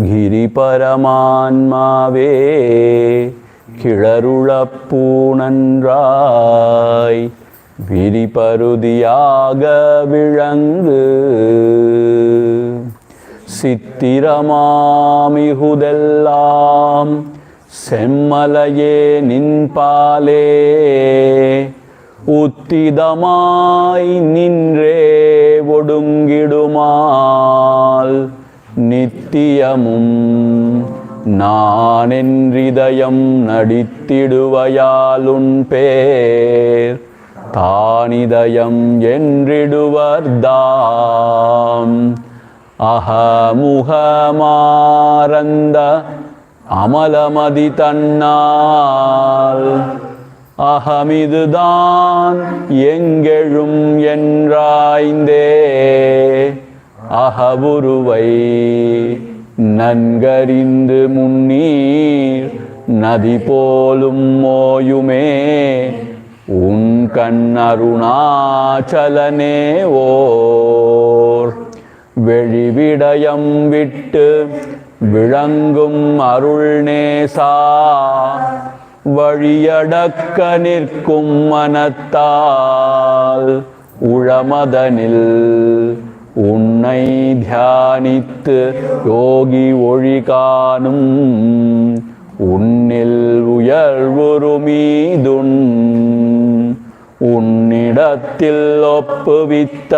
கிரிபரமான்மாவே கிளருளப்பூணன்றாய் விரிபருதியாக விளங்கு. சித்திரமாமிகுதெல்லாம் செம்மலையே நின்பாலே உத்திதமாய் நின்றே ஒடுங்கிடுமால் நித்தியமும் நானென்றிதயம் நடித்திடுவையாலுன் பேர் தானிதயம் என்றிடுவர்தாம். அகமுகமாரந்த அமலமதி தன்னால் அகமிதுதான் எங்கெழும் என்றாய்ந்தே அகவுருவை நன்கறிந்து முன்னீர் நதி போலும் மோயுமே உன் கண் அருணாச்சலனே ஓர் வெளிவிடயம் விட்டு விளங்கும் அருள்நேசா வழியடக்க நிற்கும் மனத்தால் உளமதனில் உன்னை தியானித்து யோகி ஒழி காணும் உன்னில் உயர்வுருமீதுன் உன்னிடத்தில் ஒப்புவித்த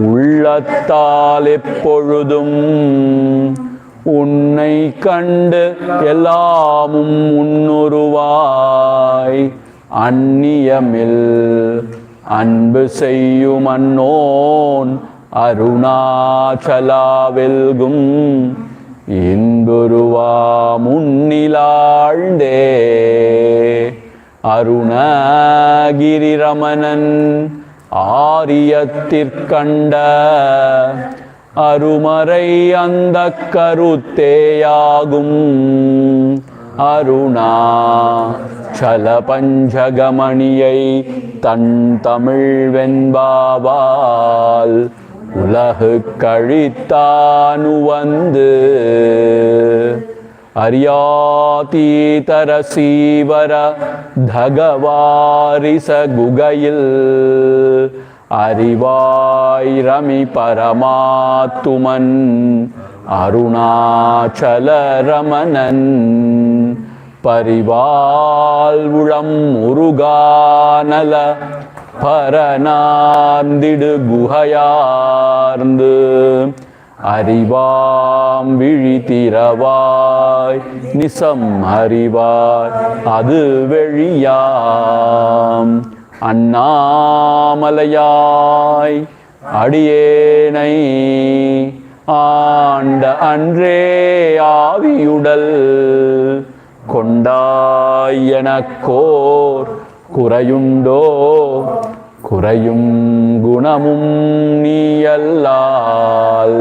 உள்ளத்தால் எப்பொழுதும் உன்னை கண்டு எல்லாமும் உன்னுருவாய் அந்நியமில் அன்பு செய்யும் அன்னோன் அருணாச்சலா வெல்கும் இன்புருவா முன்னிலாழ்ந்தே. அருணகிரி ரமணன் ஆரியத்திற்கண்ட அருமறை அந்த கருத்தேயாகும் அருணாச்சல பஞ்சகமணியை தன் தமிழ் வெண்பாவால் உலகு கழித்தானு வந்து அரியாதீதர சீவர தகவாரிச குகையில் அறிவாய் ரமி பரமாத்துமன் அருணாச்சல ரமணன் பரிவால் உளம் முருகானல பரநார்ந்திடு குகையார்ந்து அறிவாம் விழித்திரவாய் நிசம் அறிவாய் அது வெளியாம் அண்ணாமலையாய் அடியேனை ஆண்ட அன்றே ஆவியுடல் கொண்டாய் எனக்கோர் குறையுண்டோ குறையும் குணமும் நீயல்லால்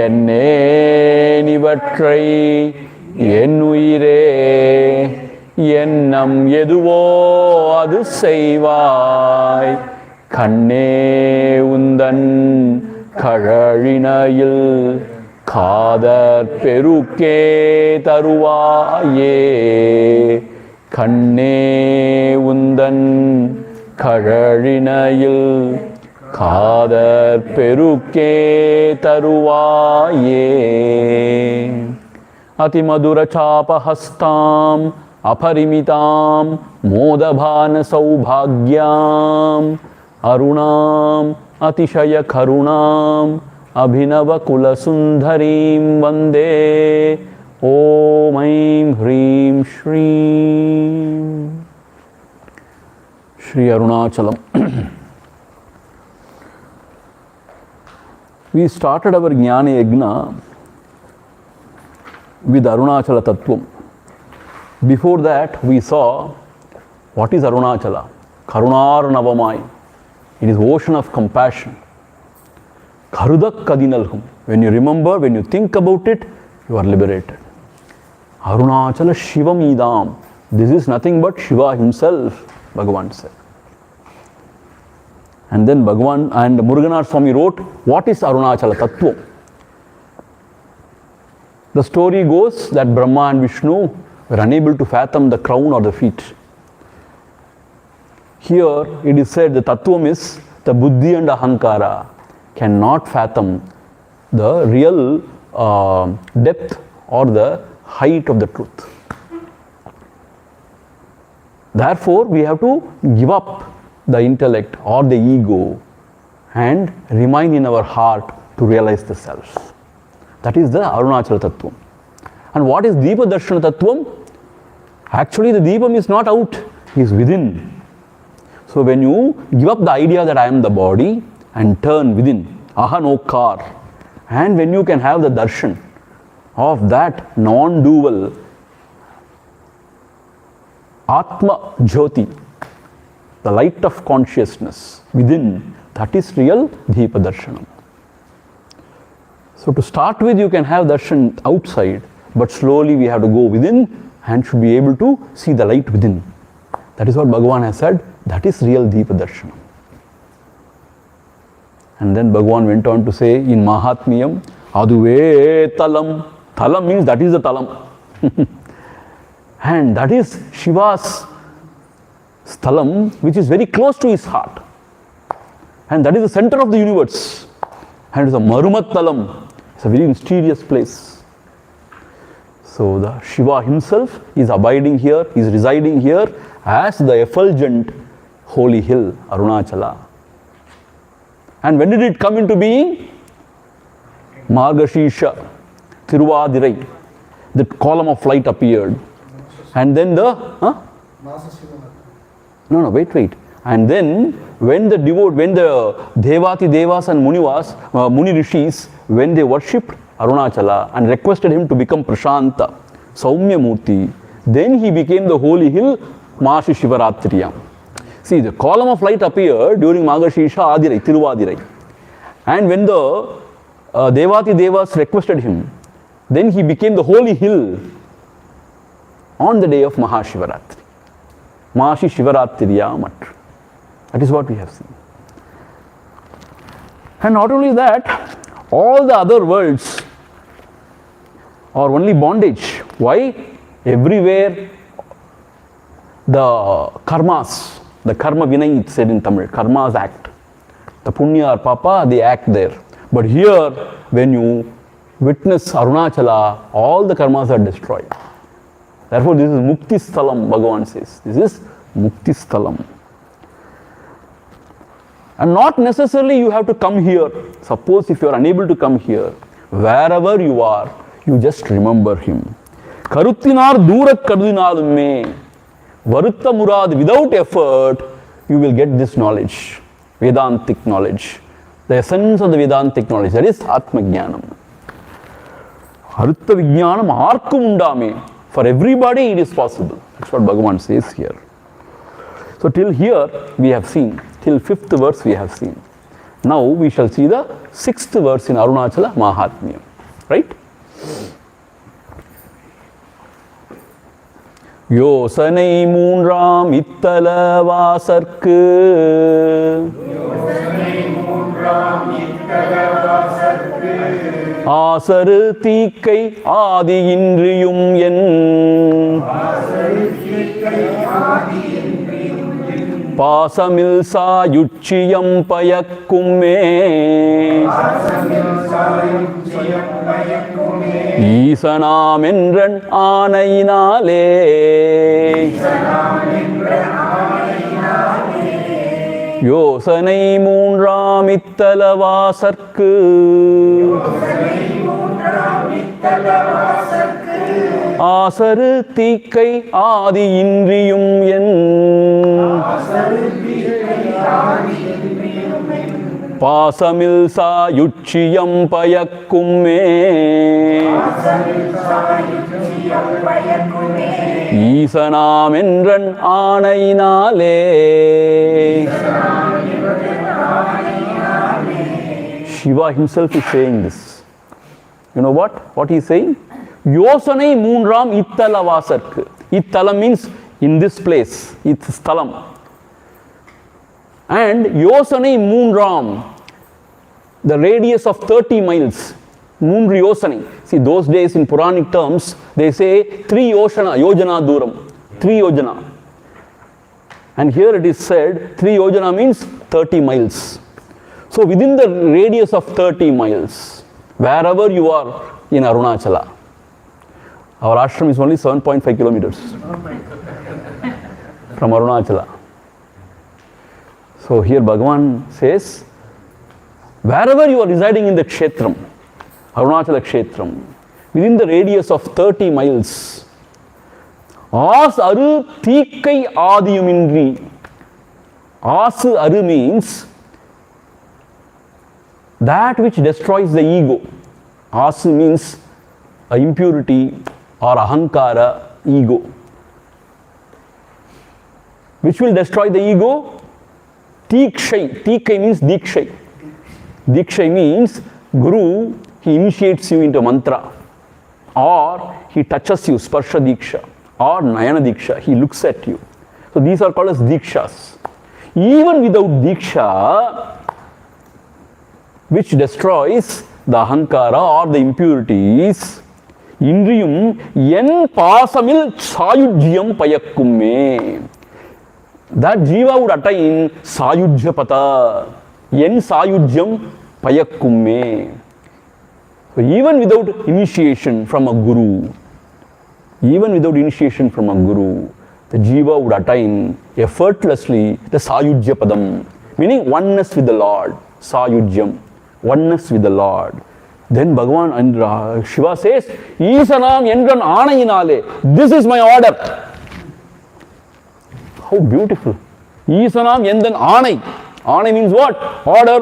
என்னேனிவற்றை என் உயிரே எண்ணம் எதுவோ அது செய்வாய் கண்ணே உந்தன் கழழினையில் காதற் பெருக்கே தருவாயே கண்ணே உந்தன் கழழினையில் காதற் பெருக்கே தருவாயே. அதிமதுர சாபஹஸ்தாம் அபரிமிதாம் மோதபான சௌபாக்யாம் அருணாம் அதிசய கருணாம் அபிநவ குலசுந்தரீம் வந்தே. ஓம் ஐம் ஹ்ரீம் ஸ்ரீம் Sri Arunachalam. We started our Jnana Yagna with Arunachala Tattvam. Before that, we saw what is Arunachala. Karunar Navamai. It is ocean of compassion. Karudak Kadinalhum. When you remember, when you think about it, you are liberated. Arunachala Shivam Idam. This is nothing but Shiva himself, Bhagavan said. And then Bhagavan and Muruganar Swami wrote, what is Arunachala Tattvam? The story goes that Brahma and Vishnu were unable to fathom the crown or the feet. Here it is said the tattvam is the buddhi and ahankara cannot fathom the real depth or the height of the truth. Therefore, we have to give up the intellect or the ego and remain in our heart to realize the self. That is the Arunachala Tattvam. And what is Deepa Darshana Tattvam? Actually, the Deepam is not out, he is within. So, when you give up the idea that I am the body and turn within, ahanokar, and when you can have the darshan of that non-dual Atma Jyoti, the light of consciousness within, that is real Deepa Darshanam. So to start with, you can have darshan outside, but slowly we have to go within and should be able to see the light within. That is what Bhagavan has said, that is real Deepa Darshanam. And then Bhagavan went on to say in Mahatmyam, Aduve Talam. Talam means that is the Talam. And that is Shiva's Stalam, which is very close to his heart. And that is the center of the universe. And it is a Marumat Talam. It's a very mysterious place. So the Shiva himself is abiding here, is residing here as the effulgent holy hill, Arunachala. And when did it come into being? Margashisha, Tiruvadirai, the column of light appeared. And then the, wait. And then when the Devati Devas and Muni Rishis, when they worshipped Arunachala and requested him to become Prashanta, Saumya Murti, then he became the holy hill, Mashi Shivaratriyam. See, the column of light appeared during Margashisha Adirai, Tiruvadirai. And when the Devati Devas requested him, then he became the holy hill on the day of Mahashivaratri. Mashi Shivaratriyam. That is what we have seen. And not only that, all the other worlds are only bondage. Why? Everywhere the karmas, the karma vinay, it said in Tamil, karmas act. The punya or papa, they act there. But here, when you witness Arunachala, all the karmas are destroyed. Therefore, this is Mukti Sthalam, Bhagavan says. This is Mukti Sthalam. And not necessarily you have to come here. Suppose if you are unable to come here, wherever you are, you just remember him. Karuttinar Durak Kardinalume, Varutta Murad, without effort, you will get this knowledge, Vedantic knowledge. The essence of the Vedantic knowledge, that is Atma Jnanam. Harutta Vijnanam Arkum Undame. For everybody it is possible. That's what Bhagavan says here. So till here we have seen, till 5th verse we have seen. Now we shall see the 6th verse in Arunachala Mahatmyam. Right? Yosanai Moonram Ittala Vasarku ஆசரு தீக்கை ஆதி இன்றியும் என் பாசமில் சாயுட்சியம் பயக்குமே ஈசனாம் என்றன் ஆணையினாலே யோசனை மூன்றாம் இத்தலவாசற்கு ஆசரு தீக்கை ஆதி இன்றியும் என் பாசமில் சாயுட்சியம் பயக்குமே ஈசனாம் என்றன் ஆணையினாலே. Shiva himself is saying this. You know what? What he is saying? Yosanai moonram ittala vasarku. Ittala means in this place. It's sthalam. And Yosanai moonram, the radius of 30 miles, Moonri Yosani. See, those days in Puranic terms, they say 3 yojana duram. 3 yojana. And here it is said 3 yojana means 30 miles. So within the radius of 30 miles, wherever you are in Arunachala, our ashram is only 7.5 kilometers from Arunachala. So here Bhagavan says, wherever you are residing in the kshetram, Arunachala kshetram, within the radius of 30 miles, As aru thikkai adiyumindri. As aru means that which destroys the ego. As means a impurity or ahankara, ego. Which will destroy the ego? Tikshai. Tikkai means dikshai. Dikshai means Guru, he initiates you into mantra, or he touches you, sparsha diksha, or nayana diksha, he looks at you. So these are called as dikshas. Even without diksha, which destroys the ahankara or the impurities, indriyum yen pasamil sayujyam payakkumme. That jiva would attain sayujyapata. Yen sayujyam payakkumme. So even without initiation from a guru, the jiva would attain effortlessly the sayujya padam, meaning oneness with the Lord. Sayujyam, oneness with the Lord. Then Bhagavan and Shiva says, Isanam endran aanayinale, this is my order. How beautiful. Isanam endran aanai. Aanai means what? Order.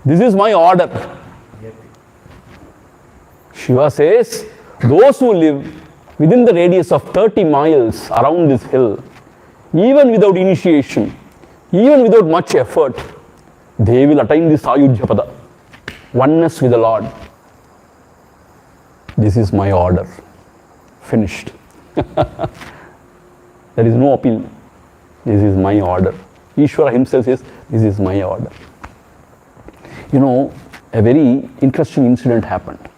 This is my order. Shiva says, those who live within the radius of 30 miles around this hill, even without initiation, even without much effort, they will attain this Sayujyapada, oneness with the Lord. This is my order. Finished. There is no appeal. This is my order. Ishvara himself says, this is my order. You know, a very interesting incident happened.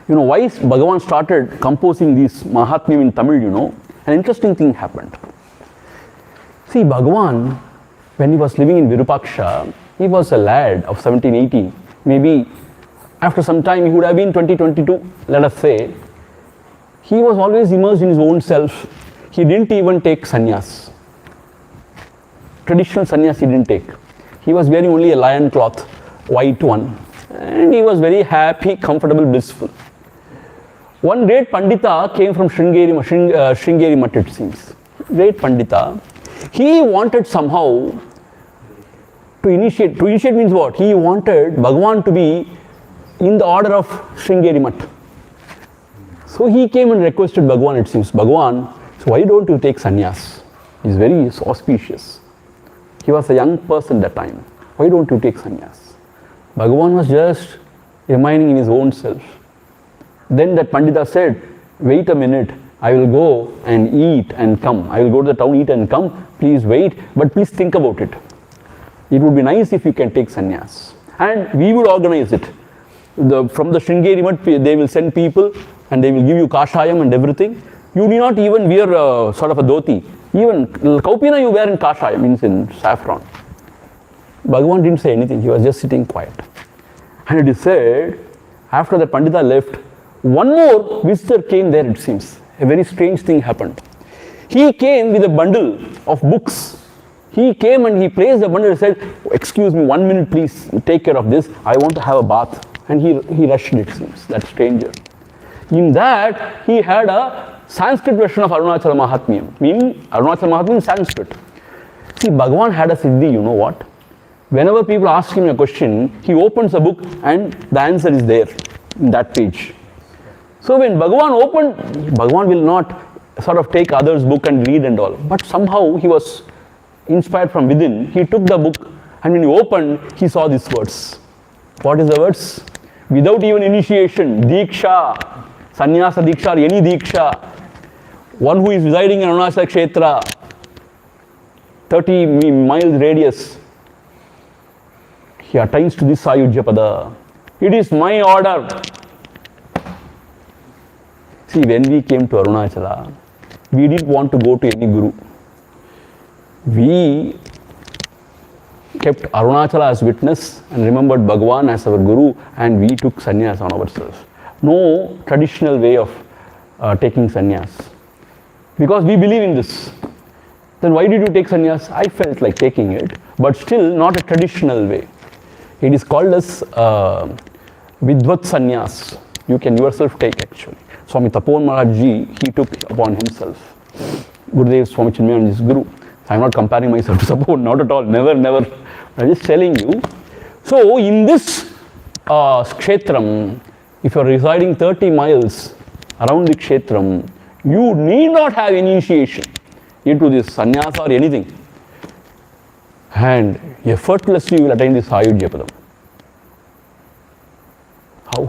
You know, why Bhagavan started composing these Mahatmyam in Tamil, you know, an interesting thing happened. See, Bhagavan, when he was living in Virupaksha, he was a lad of 17, 18. Maybe after some time he would have been 20, 22, let us say. He was always immersed in his own self. He didn't even take sannyas. Traditional sannyas he didn't take. He was wearing only a lion cloth, white one. And he was very happy, comfortable, blissful. One great Pandita came from Sringeri Math, it seems. Great Pandita. He wanted somehow to initiate. To initiate means what? He wanted Bhagavan to be in the order of Sringeri Math. So he came and requested Bhagavan, it seems. Bhagavan, so why don't you take sannyas? He's very auspicious. He was a young person that time. Why don't you take sannyas? Bhagavan was just remaining in his own self. Then that Pandita said, wait a minute, I will go and eat and come. I will go to the town, eat and come. Please wait, but please think about it. It would be nice if you can take sannyas. And we will organize it. From the Sringeri Math, they will send people and they will give you kashayam and everything. You need not even wear sort of a dhoti. Even kaupina you wear in kashayam, means in saffron. Bhagavan didn't say anything, he was just sitting quiet. And it is said, after the Pandita left, one more visitor came there, it seems. A very strange thing happened. He came with a bundle of books. He came and he placed the bundle and said, excuse me, 1 minute please, take care of this. I want to have a bath. And he rushed, it seems, that stranger. In that, he had a Sanskrit version of Arunachala Mahatmyam. Meaning, Arunachala Mahatmyam in Sanskrit. See, Bhagavan had a siddhi, you know what? Whenever people ask him a question, he opens a book and the answer is there in that page. So when Bhagavan opened, Bhagavan will not sort of take others' book and read and all. But somehow he was inspired from within. He took the book and when he opened, he saw these words. What is the words? Without even initiation, Diksha, Sannyasa Diksha or any Diksha, one who is residing in Arunachala Kshetra, 30 miles radius, he attains to this Sayujya Pada. It is my order. See, when we came to Arunachala, we didn't want to go to any guru. We kept Arunachala as witness and remembered Bhagavan as our guru, and we took sannyas on ourselves. No traditional way of taking sannyas. Because we believe in this. Then why did you take sannyas? I felt like taking it, but still not a traditional way. It is called as Vidvat sannyas. You can yourself take actually. Swami Tapomarji, he took upon himself. Gurudev Swami Chinmayanand is guru. I am not comparing myself to Sapon, not at all, never. I am just telling you. So in this kshetram, if you are residing 30 miles around the kshetram, you need not have initiation into this sannyasa or anything. And effortlessly you will attain this Ayodhya Padam.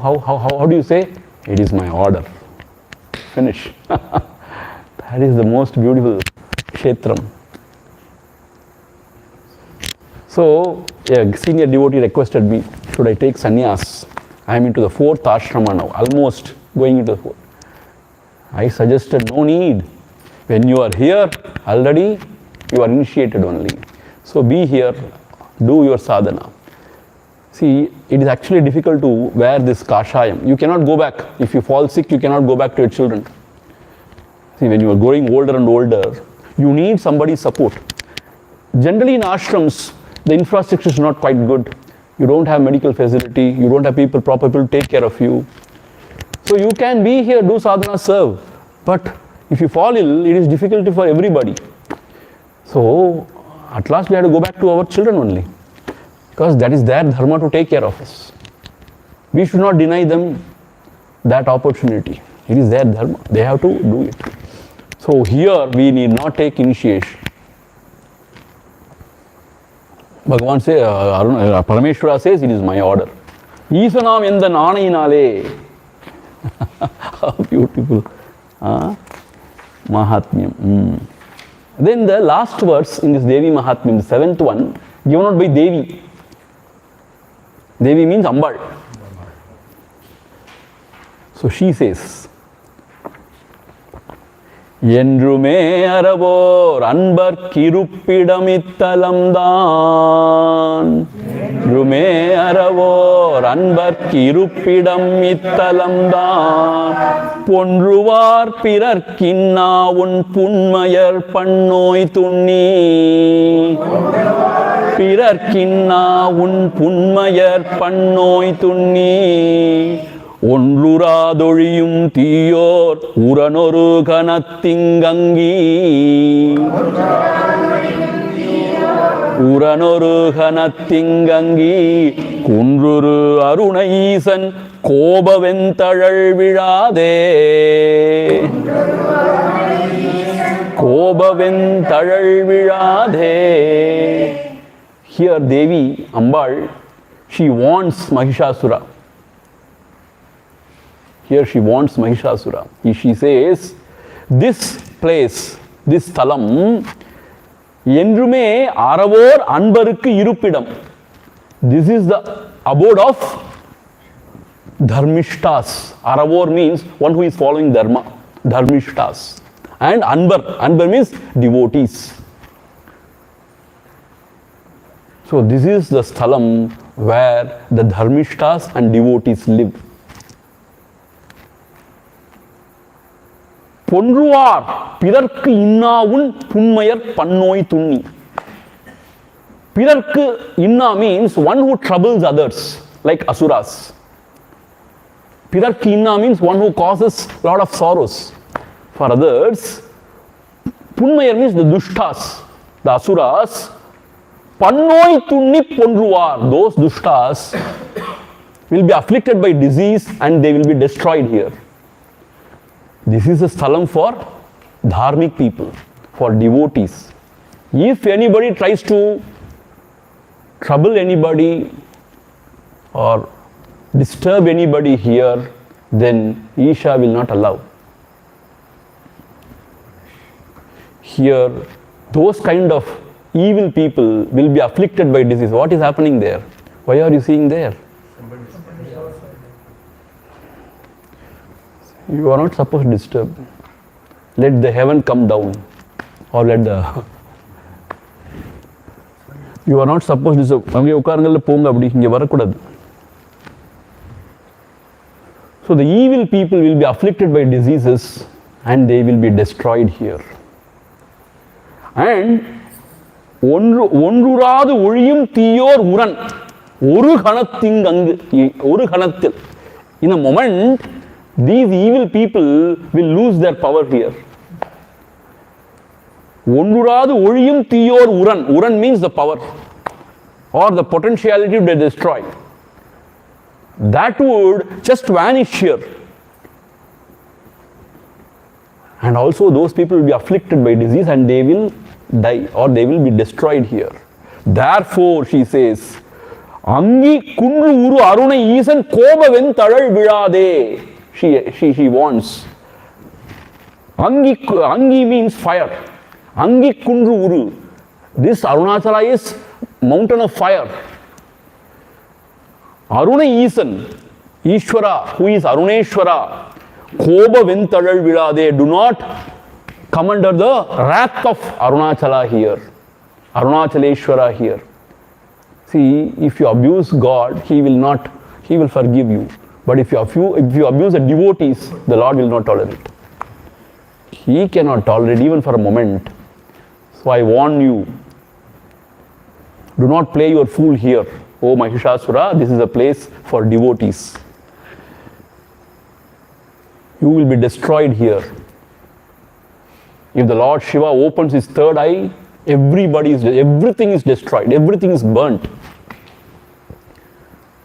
How do you say? It is my order. Finish. That is the most beautiful kshetram. So, a senior devotee requested me, should I take sannyas? I am into the 4th ashrama now, almost going into the 4th. I suggested no need. When you are here, already you are initiated only. So be here, do your sadhana. See, it is actually difficult to wear this kashayam. You cannot go back. If you fall sick, you cannot go back to your children. See, when you are growing older and older, you need somebody's support. Generally in ashrams, the infrastructure is not quite good. You don't have medical facility, you don't have proper people to take care of you. So you can be here, do sadhana, serve. But if you fall ill, it is difficult for everybody. So at last we have to go back to our children only. Because that is their dharma to take care of us. We should not deny them that opportunity. It is their dharma. They have to do it. So here we need not take initiation. Bhagavan says, Parameshwara says, it is my order. Isanam yenda naanayinale. How beautiful. Mahatmyam. Then the last verse in this Devi Mahatmyam, the 7th one, given out by Devi. Devi means Ambal. So she says, Yendrume aravor anbar kiruppidamithalamdan. Yendrume aravor anbar kiruppidamithalamdan. Ponruvar pirarkinna un punmayar pannoi tunni. Pirarkinna un punmayar pannoi tunni. ஒன்றுராதொழியும் தீயோர் உரனொரு கணத்திங்கங்கி உரனொரு கணத்திங்கங்கி குன்றுரு அருணஈசன் கோபவெந்தழல் விழாதே கோபவெந்தழல் விழாதே. Here Devi Ambal, she wants Mahishasura. Here she wants Mahishasura. She says, this place, this thalam, Yendrume aravor anbarukku irupidam. This is the abode of dharmishtas. Aravor means one who is following dharma, dharmishtas. And anbar means devotees. So this is the sthalam where the dharmishtas and devotees live. பொன்றுவார் பிறர்க்கு இன்னாவுன் புன்மையர் பன்னோய் துண்ணி. Pirarku inna means one who troubles others, like asuras. Pirarku inna means one who causes a lot of sorrows for others. Punmayar means the dushtas, the asuras. Pannoi tunni ponruvar, those dushtas will be afflicted by disease and they will be destroyed here. This is a sthalam for dharmic people, for devotees. If anybody tries to trouble anybody or disturb anybody here, then Isha will not allow. Here, those kind of evil people will be afflicted by disease. What is happening there? Why are you seeing there? You are not supposed to disturb. Let the heaven come down. Or let the... You are not supposed to disturb. So the evil people will be afflicted by diseases and they will be destroyed here. And ஒன்றுராது ஒழியும் தீயோர் உரன் ஒரு கணத்திங்கங்கு ஒரு கணத்தில். In a moment, these evil people will lose their power here. ஒன்றுராது ஒழியும் தீயோர் உரன். Uran means the power or the potentiality to destroy. That would just vanish here. And also those people will be afflicted by disease and they will die or they will be destroyed here. Therefore, she says, Angi kundru uru aruna ஈசன் கோபவென் தழல் விழாதே. She wants. Angi means fire. Angi kundru uru. This Arunachala is mountain of fire. Aruna Eesan, Ishvara, who is Aruneshwara, கோபவென் தழல் விழாதே. Do not come under the wrath of Arunachala here. Arunachaleshwara here. See, if you abuse God, He will forgive you. But if you abuse the devotees, the Lord will not tolerate. He cannot tolerate even for a moment. So I warn you, do not play your fool here. Oh Mahishasura, this is a place for devotees. You will be destroyed here. If the Lord Shiva opens his third eye, everything is destroyed, everything is burnt.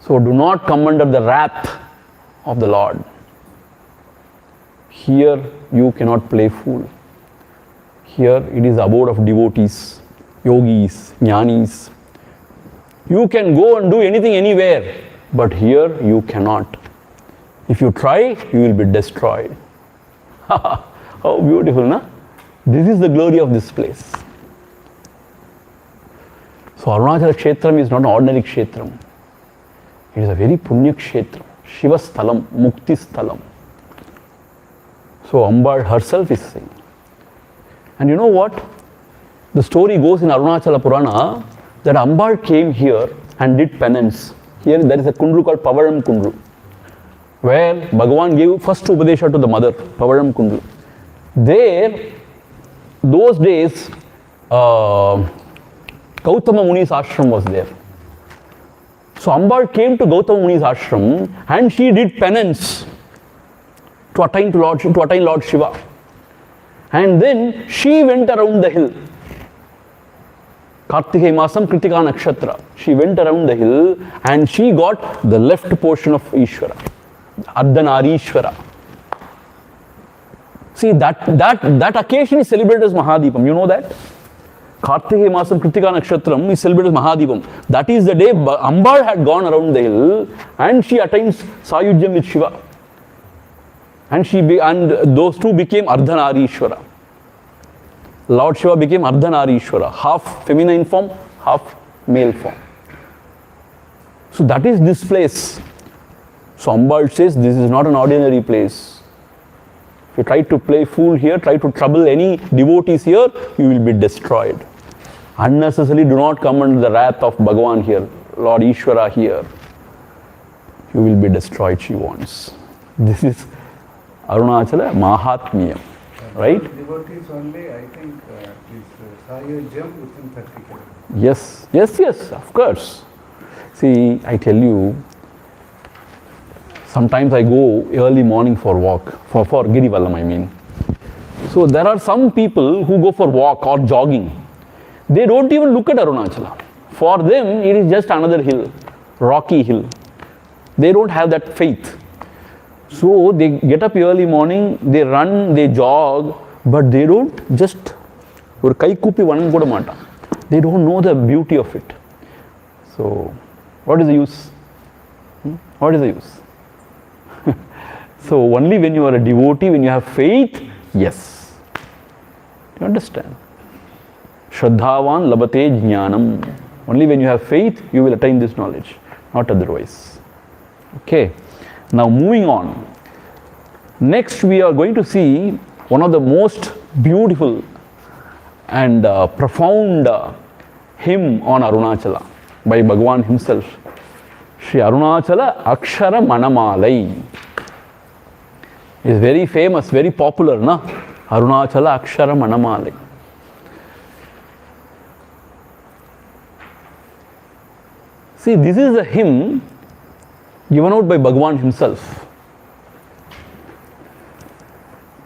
So do not come under the wrath of the Lord. Here you cannot play fool. Here it is abode of devotees, yogis, jnanis. You can go and do anything anywhere, but here you cannot. If you try, you will be destroyed. How beautiful, na? This is the glory of this place. So Arunachala Kshetram is not an ordinary Kshetram. It is a very Punya Kshetram. Shiva Sthalam, Mukti Sthalam. So Ambal herself is saying. And you know what? The story goes in Arunachala Purana that Ambal came here and did penance. Here there is a kundru called Pavaram Kundru, where Bhagavan gave first Upadesha to the mother, Pavaram Kundru. There, those days, Gautama Muni's ashram was there. So Ambal came to Gautama Muni's ashram and she did penance to attain Lord Shiva. And then she went around the hill. Kartike Masam Kritika Nakshatra. She went around the hill and she got the left portion of Ishvara, Ardhanarishvara. See, that occasion is celebrated as Mahadipam. You know that? Kartike Masam Kritika Nakshatram is celebrated as Mahadipam. That is the day Ambal had gone around the hill and she attains Sayujyam with Shiva. And those two became Ardhanarishvara. Lord Shiva became Ardhanarishvara, half feminine form, half male form. So that is this place. So Ambal says this is not an ordinary place. If you try to play fool here, try to trouble any devotees here, you will be destroyed. Unnecessarily do not come under the wrath of Bhagavan here, Lord Ishvara here. You will be destroyed, she wants. This is Arunachala Mahatmyam, right? Devotees only, I think, is Sayujyam within 30 kilometers. Yes, of course. See, I tell you, sometimes I go early morning for walk, for Girivallam I mean. So there are some people who go for walk or jogging. They don't even look at Arunachala. For them, it is just another hill, rocky hill. They don't have that faith. So they get up early morning, they run, they jog, but they don't just, they don't know the beauty of it. So what is the use? What is the use? So only when you are a devotee, when you have faith, yes. You understand? Shraddhavan labate jnanam. Only when you have faith, you will attain this knowledge, not otherwise. Okay. Now moving on. Next, we are going to see one of the most beautiful and profound hymn on Arunachala by Bhagavan himself. Sri Arunachala Akshara Malai is very famous, very popular, na? Arunachala Akshara Malai. See, this is a hymn given out by Bhagavan himself.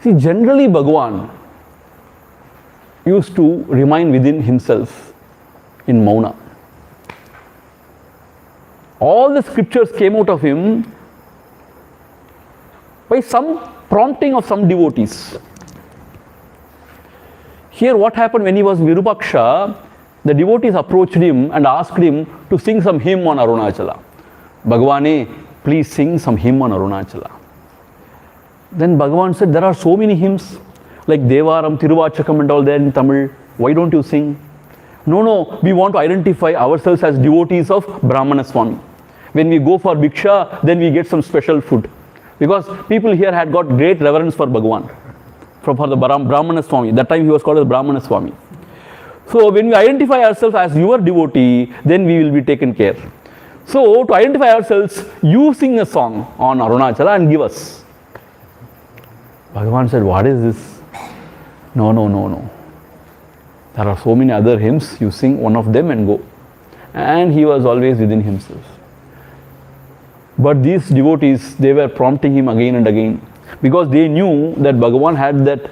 See, generally Bhagavan used to remain within himself in Mauna. All the scriptures came out of him by some prompting of some devotees. Here what happened when he was Virupaksha, the devotees approached him and asked him to sing some hymn on Arunachala. Bhagavane, please sing some hymn on Arunachala. Then Bhagavan said, there are so many hymns like Devaram, Tiruvachakam and all there in Tamil. Why don't you sing? No, we want to identify ourselves as devotees of Ramana Swami. When we go for Bhiksha, then we get some special food. Because people here had got great reverence for Bhagavan, for the Ramana Swami. That time he was called as Ramana Swami. So when we identify ourselves as your devotee, then we will be taken care. So to identify ourselves, you sing a song on Arunachala and give us. Bhagavan said, what is this? No. There are so many other hymns, you sing one of them and go. And he was always within himself. But these devotees, they were prompting him again and again because they knew that Bhagavan had that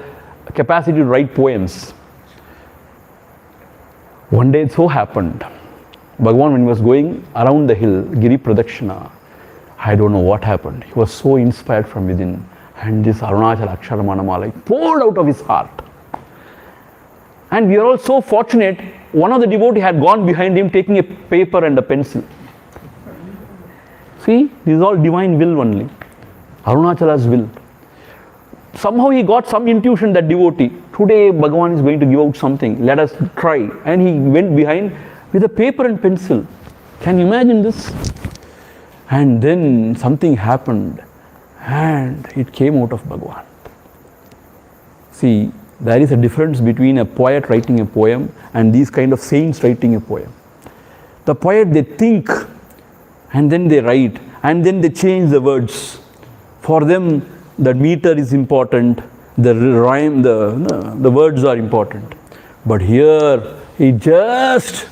capacity to write poems. One day it so happened, Bhagavan, when he was going around the hill, Giri Pradakshina, I don't know what happened. He was so inspired from within. And this Arunachala Akshara Malai poured out of his heart. And we are all so fortunate, one of the devotees had gone behind him taking a paper and a pencil. See, this is all divine will only. Arunachala's will. Somehow he got some intuition, that devotee. Today Bhagavan is going to give out something. Let us try. And he went behind with a paper and pencil. Can you imagine this? And then something happened. And it came out of Bhagavan. See, there is a difference between a poet writing a poem and these kind of saints writing a poem. The poet, they think and then they write and then they change the words. For them, the meter is important, the rhyme, the words are important. But here, it just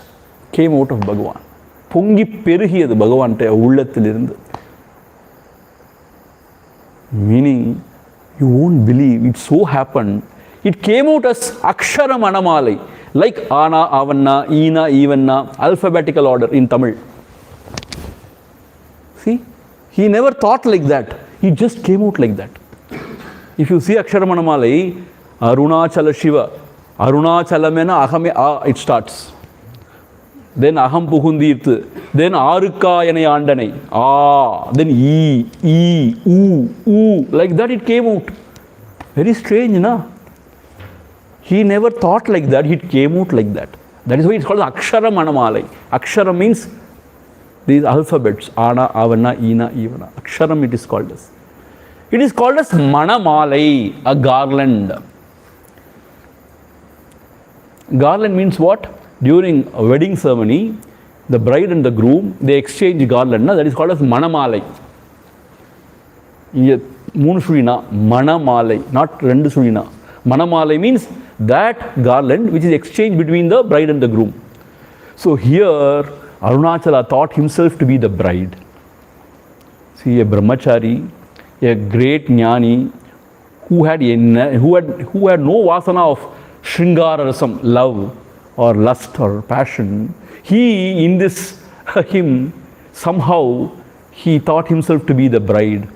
came out of Bhagavan. Pongi perihiyadu Bhagavan ullathilirundu. Meaning, you won't believe, it so happened, it came out as Akshara Malai, like Ana, Avanna, Ina, Ivanna, alphabetical order in Tamil. See, he never thought like that, he just came out like that. If you see Akshara Malai, Arunachala Shiva, Arunachala mena ahame, it starts. Then aham puhundirthu, then arukka yanai andanai, then u, like that it came out. Very strange, na? He never thought like that, it came out like that. That is why it's called Akshara Malai. Akshara means these alphabets, Ana, Avanna, Ina, Ivana. Aksharam it is called as. It is called as Manamalai, a garland. Garland means what? During a wedding ceremony, the bride and the groom, they exchange garland. That is called as Manamalai. Moonu sulina, Manamalai, not rendu sulina. Manamalai means that garland which is exchanged between the bride and the groom. So here, Arunachala thought himself to be the bride. See, a brahmachari, a great jnani who had no vasana of shringara rasam, love or lust or passion. He, in this hymn, somehow he thought himself to be the bride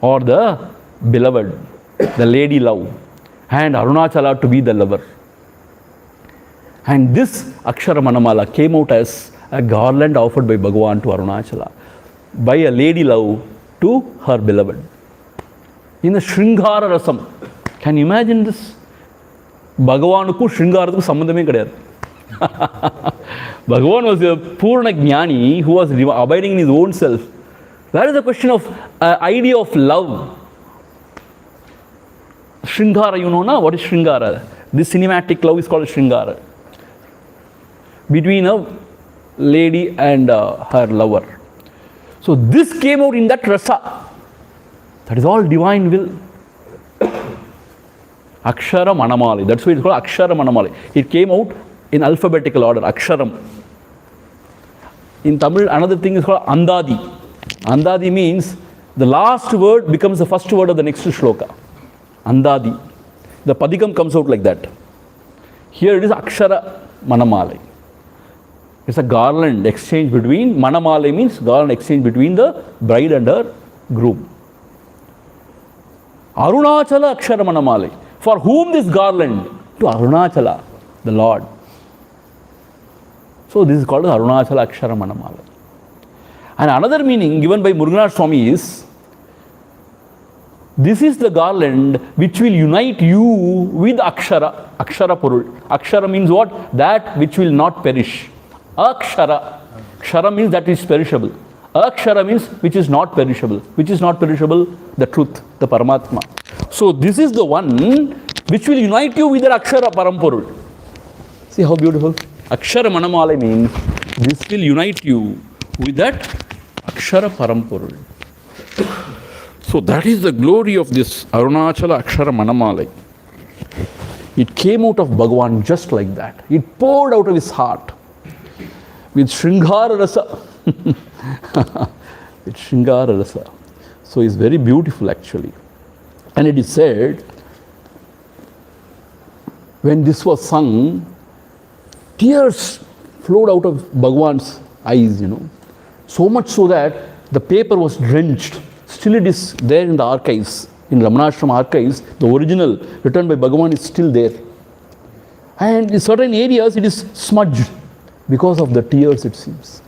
or the beloved, the lady love, and Arunachala to be the lover. And this Akshara Manamala came out as a garland offered by Bhagavan to Arunachala by a lady love to her beloved. In the Shringara Rasam. Can you imagine this? Bhagavanukku Shringaradukku sambandhame kediyadu. Bhagavan was a Purna Jnani who was abiding in his own self. That is the question of idea of love. Shringara, you know, na? What is Shringara? This cinematic love is called Shringara. Between a lady and her lover. So this came out in that rasa. That is all divine will. Akshara Manamalai. That's why it's called Akshara Manamalai. It came out in alphabetical order. Aksharam. In Tamil, another thing is called Andadi. Andadi means the last word becomes the first word of the next shloka. Andadi. The padikam comes out like that. Here it is Akshara Manamalai. It's a garland exchange between, Manamalai means garland exchange between the bride and her groom. Arunachala Akshara Manamalai. For whom this garland? To Arunachala, the Lord. So this is called Arunachala Akshara Manamalai. And another meaning given by Muruganatha Swami is, this is the garland which will unite you with Akshara. Akshara Purul. Akshara means what? That which will not perish. Akshara. Kshara means that is perishable. Akshara means which is not perishable. Which is not perishable? The truth, the Paramatma. So this is the one which will unite you with the Akshara Parampurul. See how beautiful? Akshara Manamalai means this will unite you with that Akshara Parampurul. So that is the glory of this Arunachala Akshara Manamalai. It came out of Bhagavan just like that. It poured out of his heart with Shringara Rasa. With Shringara Rasa. So it's very beautiful actually. And it is said, when this was sung, tears flowed out of Bhagavan's eyes, you know. So much so that the paper was drenched. Still it is there in the archives, in Ramanashram archives, the original written by Bhagavan is still there. And in certain areas it is smudged because of the tears, it seems.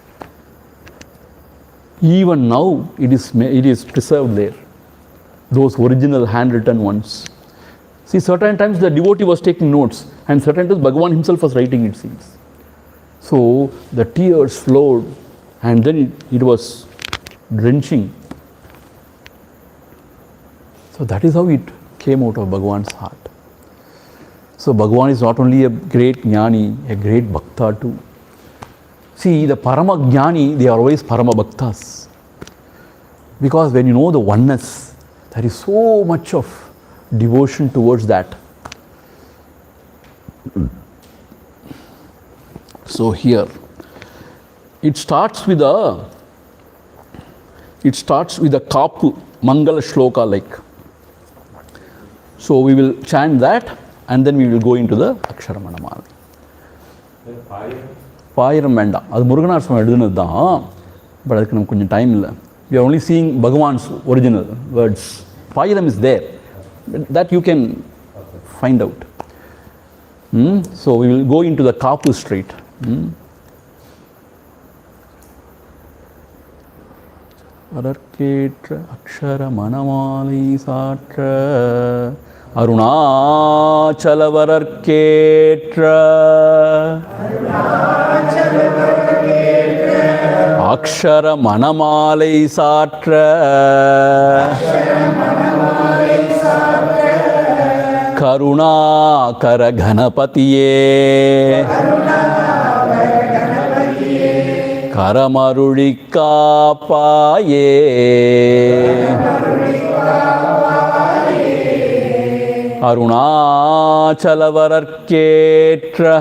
Even now it is preserved there, those original handwritten ones. See, certain times the devotee was taking notes and certain times Bhagavan himself was writing, it seems. So the tears flowed and then it was drenching. So that is how it came out of Bhagavan's heart. So Bhagavan is not only a great jnani, a great bhakta too. See, the Parama Jnani, they are always Parama Bhaktas. Because when you know the oneness, there is so much of devotion towards that. So here, it starts with a Kapu, Mangala Shloka like. So we will chant that and then we will go into the Akshara Manamalai. Payiram Venda. That's Muruganatha Swami எழுதுனது தான். But அதுக்கு நமக்கு கொஞ்சம் time இல்லை. We are only seeing Bhagavan's original words. Payiram is there. That you can find out. So we will go into the Kapu straight. Vararketra Akshara Manamalai Satra Arunachala Vararketra Akshara Manamalai Satra Karuna Kara Ghanapatiye Karamarulika Paye Arunachala Vararketra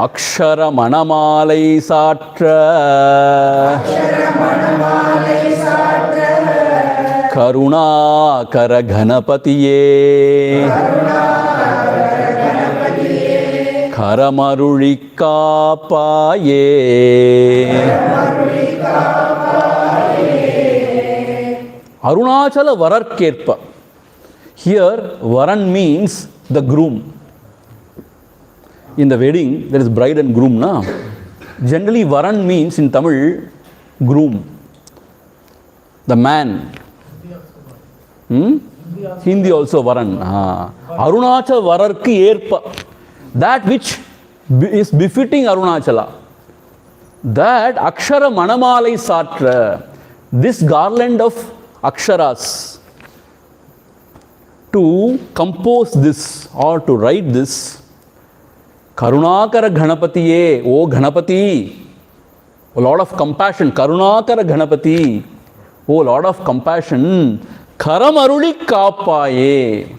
Akshara Manamalai Satra Karuna Kara Ghanapatiye Karamarulika Paye. Arunachala Vararkerpa. Here, Varan means the groom. In the wedding, there is bride and groom, na? Generally, Varan means in Tamil, groom. The man. Hindi also Varan. Arunachala Vararki Erpa. That which is befitting Arunachala. That Akshara Manamalai Satra. This garland of Aksharas to compose this or to write this. Karunakara Ganapatiye, O Ganapati, O Lord of compassion, Karunakara Ganapati, O Lord of compassion, Karamaruli Kapaye.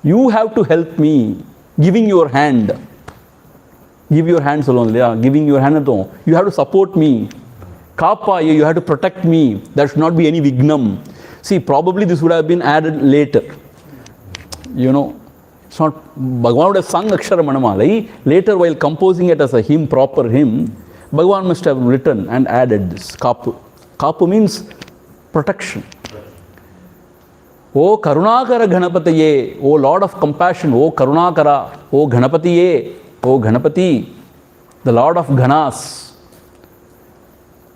You have to help me, giving your hand. Give your hands alone, yeah, giving your hand alone. You have to support me. Kapaye, you have to protect me. There should not be any vignam. See, probably this would have been added later. You know, it's not, Bhagavan would have sung Akshara Manamalai. Later, while composing it as a hymn, proper hymn, Bhagavan must have written and added this, Kapu. Kapu means protection. O Karunakara Ganapataye, O Lord of compassion, O Karunakara, O Ganapatiye, O Ganapati, the Lord of Ganas.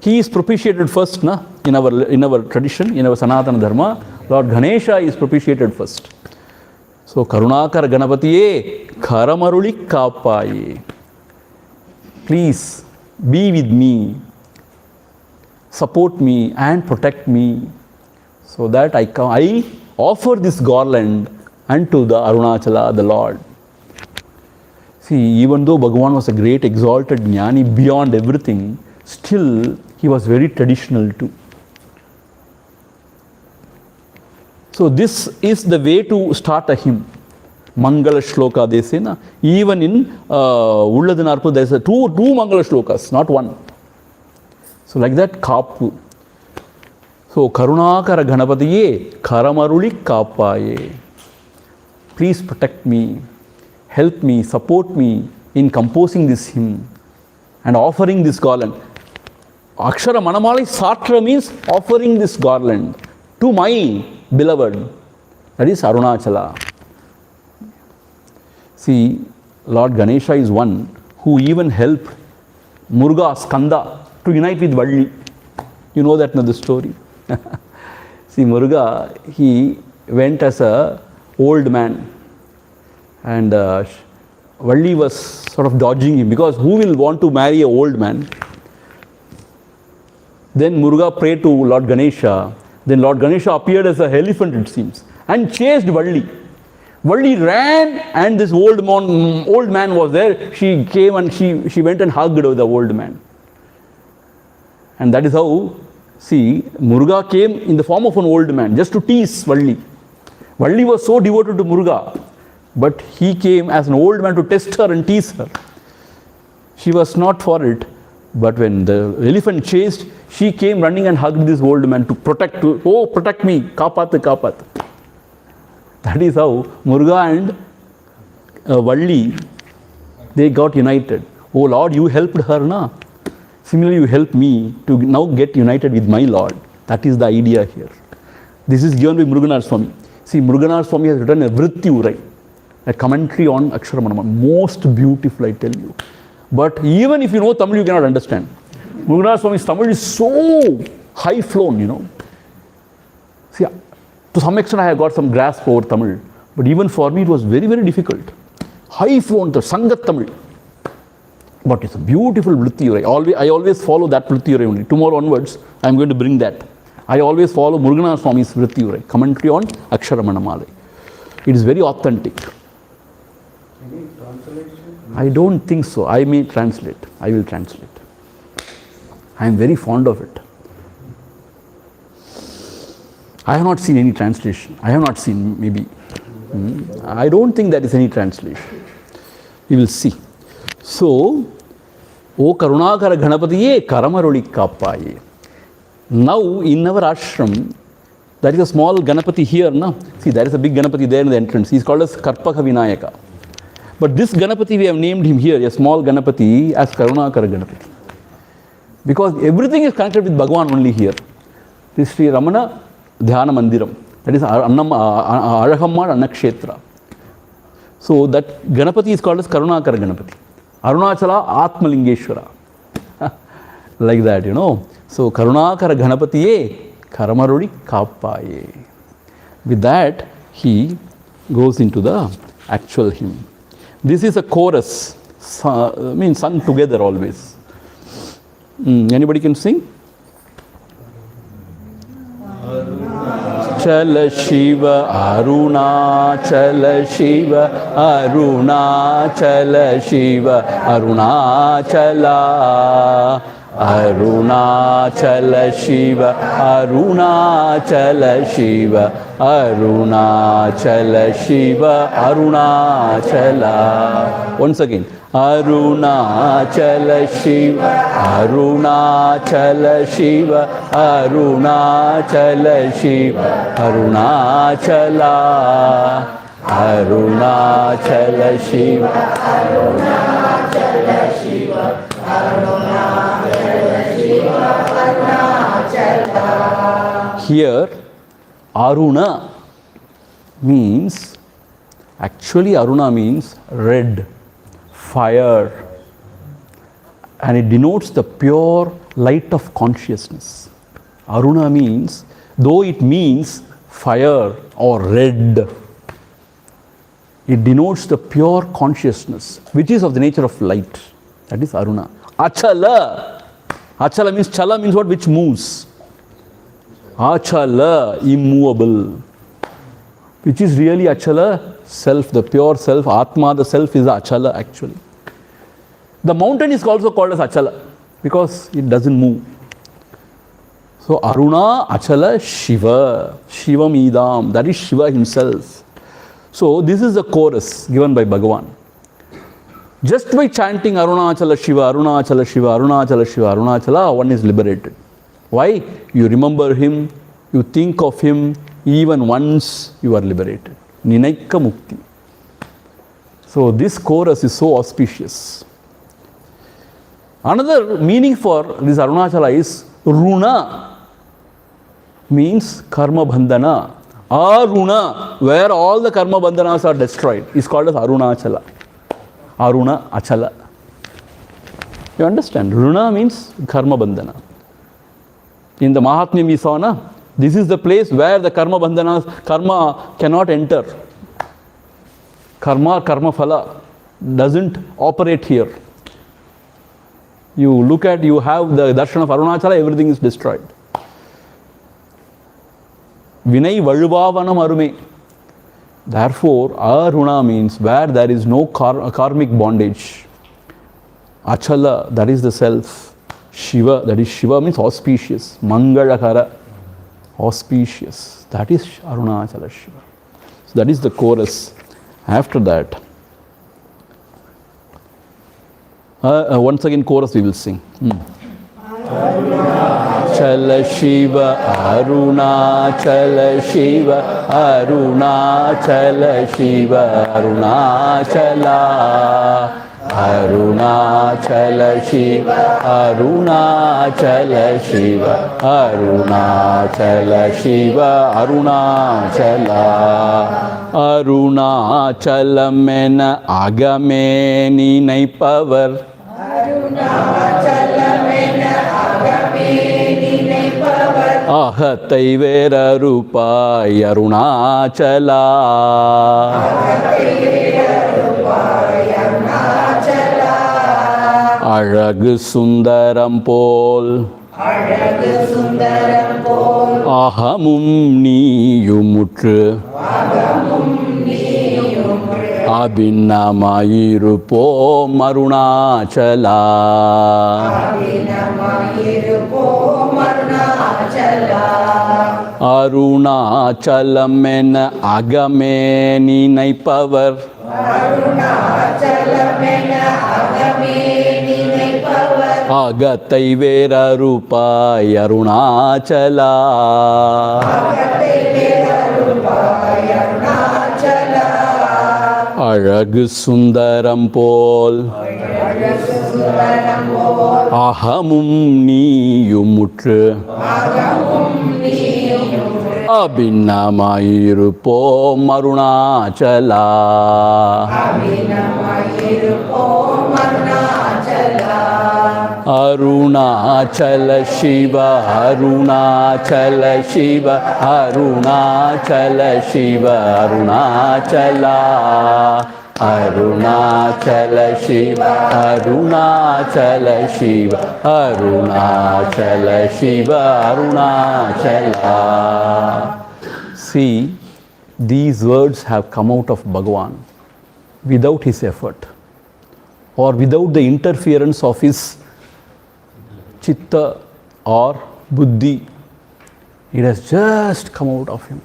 He is propitiated first, na? In our tradition, in our Sanatana Dharma, Lord Ganesha is propitiated first. So, Karunakara Ganapatiye, Karamaruli Kapaye. Please be with me, support me and protect me, so that I offer this garland unto the Arunachala, the Lord. See, even though Bhagavan was a great exalted jnani beyond everything, still he was very traditional too. So this is the way to start a hymn. Mangala shloka, they say, na? Even in Ulladanarpu, there is two Mangala shlokas, not one. So like that, Kapu. So Karunakara Ganapatiye, Karamaruli Kapaye. Please protect me, help me, support me in composing this hymn and offering this garland. Akshara Manamalai Satra means offering this garland to my beloved, that is Arunachala. See, Lord Ganesha is one who even helped Muruga, Skanda to unite with Valli. You know that, the story. See, Muruga, he went as a old man, and Valli was sort of dodging him, because who will want to marry an old man? Then Muruga prayed to Lord Ganesha. Then Lord Ganesha appeared as an elephant, it seems, and chased Valli. Valli ran, and this old man was there. She came and she went and hugged the old man. And that is how, see, Muruga came in the form of an old man just to tease Valli. Valli was so devoted to Muruga, but he came as an old man to test her and tease her. She was not for it, but when the elephant chased, she came running and hugged this old man to protect, protect me, kapat. That is how Muruga and Valli, they got united. Oh Lord, you helped her, na? Similarly, you help me to now get united with my Lord. That is the idea here. This is given by Muruganar Swami. See, Muruganar Swami has written a Vritti, a commentary on Akshara Manamalai. Most beautiful, I tell you. But even if you know Tamil, you cannot understand. Muruganar Swami's Tamil is so high flown, See, to some extent I have got some grasp over Tamil. But even for me, it was very, very difficult. High flown, the Sangat Tamil. But it's a beautiful Vritti. I always follow that Vritti only. Tomorrow onwards, I am going to bring that. I always follow Muruganar Swami's Vritti, commentary on Akshara Manamalai. It is very authentic. Any translation? I don't think so. I may translate. I will translate. I am very fond of it. I have not seen any translation. I have not seen, maybe. I don't think there is any translation. We will see. So, O Karunakara Ganapatiye, Karamaruli Kapaye. Now, in our ashram, there is a small Ganapati here, no? See, there is a big Ganapati there in the entrance. He is called as Karpaka Vinayaka. But this Ganapati, we have named him here, a small Ganapati, as Karunakara Ganapati. Because everything is connected with Bhagavan only here. This Sri Ramana Dhyana Mandiram. That is Arahamma Anakshetra. So that Ganapati is called as Karunakara Ganapati. Arunachala Atma Lingeshwara. Like that, So Karunakara Ganapatiye Karamarudi Kapaye. With that, he goes into the actual hymn. This is a chorus, sung together always. Anybody can sing? Arunachala Shiva, Arunachala Shiva, Arunachala Shiva, Arunachala. Arunachala Shiva, Arunachala Shiva, Arunachala Shiva, Arunachala. Once again. Arunachala Shiva, Arunachala Shiva, Arunachala Shiva, Arunachala. Arunachala Shiva, Arunachala Shiva, Arunachala Shiva, Arunachala. Here, Aruna means, actually Aruna means red, fire, and it denotes the pure light of consciousness. Aruna means, though it means fire or red, it denotes the pure consciousness, which is of the nature of light. That is Aruna. Achala. Achala means, chala means what? Which moves. Achala, immovable. Which is really Achala? Self, the pure self. Atma, the self, is Achala actually. The mountain is also called as Achala because it doesn't move. So Aruna, Achala, Shiva. Shivam Idam. That is Shiva himself. So this is the chorus given by Bhagavan. Just by chanting Arunachala Shiva, Arunachala Shiva, Arunachala Shiva, Arunachala, one is liberated. Why? You remember him, you think of him, even once you are liberated. Ninaikka Mukti. So this chorus is so auspicious. Another meaning for this Arunachala is Runa, means karma bandhana. Aruna, where all the karma bandhanas are destroyed, is called as Arunachala. Aruna, Achala. You understand? Runa means karma bandhana. In the Mahatmya we saw, na, this is the place where the karma bandhanas, karma cannot enter. Karma phala doesn't operate here. You look at, you have the darshan of Arunachala, everything is destroyed. Vinay Valuvavanam Arume. Therefore, Aruna means where there is no karmic bondage. Achala, that is the self. Shiva, that is Shiva means auspicious. Mangalakara, auspicious. That is Arunachala Shiva. So that is the chorus. After that, once again chorus we will sing. Arunachala Shiva, Arunachala Shiva, Arunachala Shiva, Arunachala. Arunachala Shiva, Arunachala Shiva, Arunachala Shiva, Arunachala. Arunachalamena agame ninaipavar. Arunachalamena agame ninaipavar. Ahatai vera rupai Arunachala. Ahatai vera rupai Arunachala. Azhagu sundaram pol. Azhagu sundaram pol. Ahamum niyumutru. Ahamum niyumutru. Abhinnamayirupom Arunachala. Abhinnamayirupom Arunachala. Arunachalamena agame ninaipavar. Arunachalamena agame ninaipavar. Agatai vera rupai Arunachala. Agatai vera rupai Arunachala. Azhagu sundaram pol. Azhagu sundaram pol. Ahamum niyumutru. Ahamum niyumutru. Abhinnamayirupom Arunachala. Abhinnamayirupom Arunachala. Arunachala Shiva, Arunachala Shiva, Arunachala Shiva, Arunachala. Arunachala Shiva, Arunachala Shiva, Arunachala Shiva, Arunachala. See, these words have come out of Bhagavan without his effort or without the interference of his chitta or buddhi. It has just come out of him.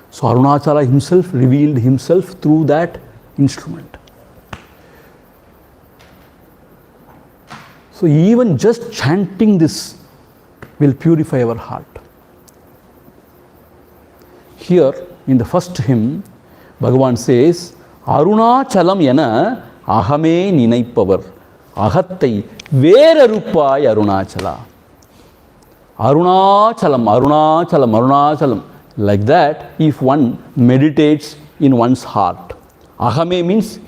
So Arunachala himself revealed himself through that instrument. So even just chanting this will purify our heart. Here in the first hymn, Bhagavan says, Arunachalam yana ahame ninaipavar ahattai veraruppai Arunachala. Arunachalam, Arunachalam, Arunachalam. Like that, if one meditates in one's heart. Ahame means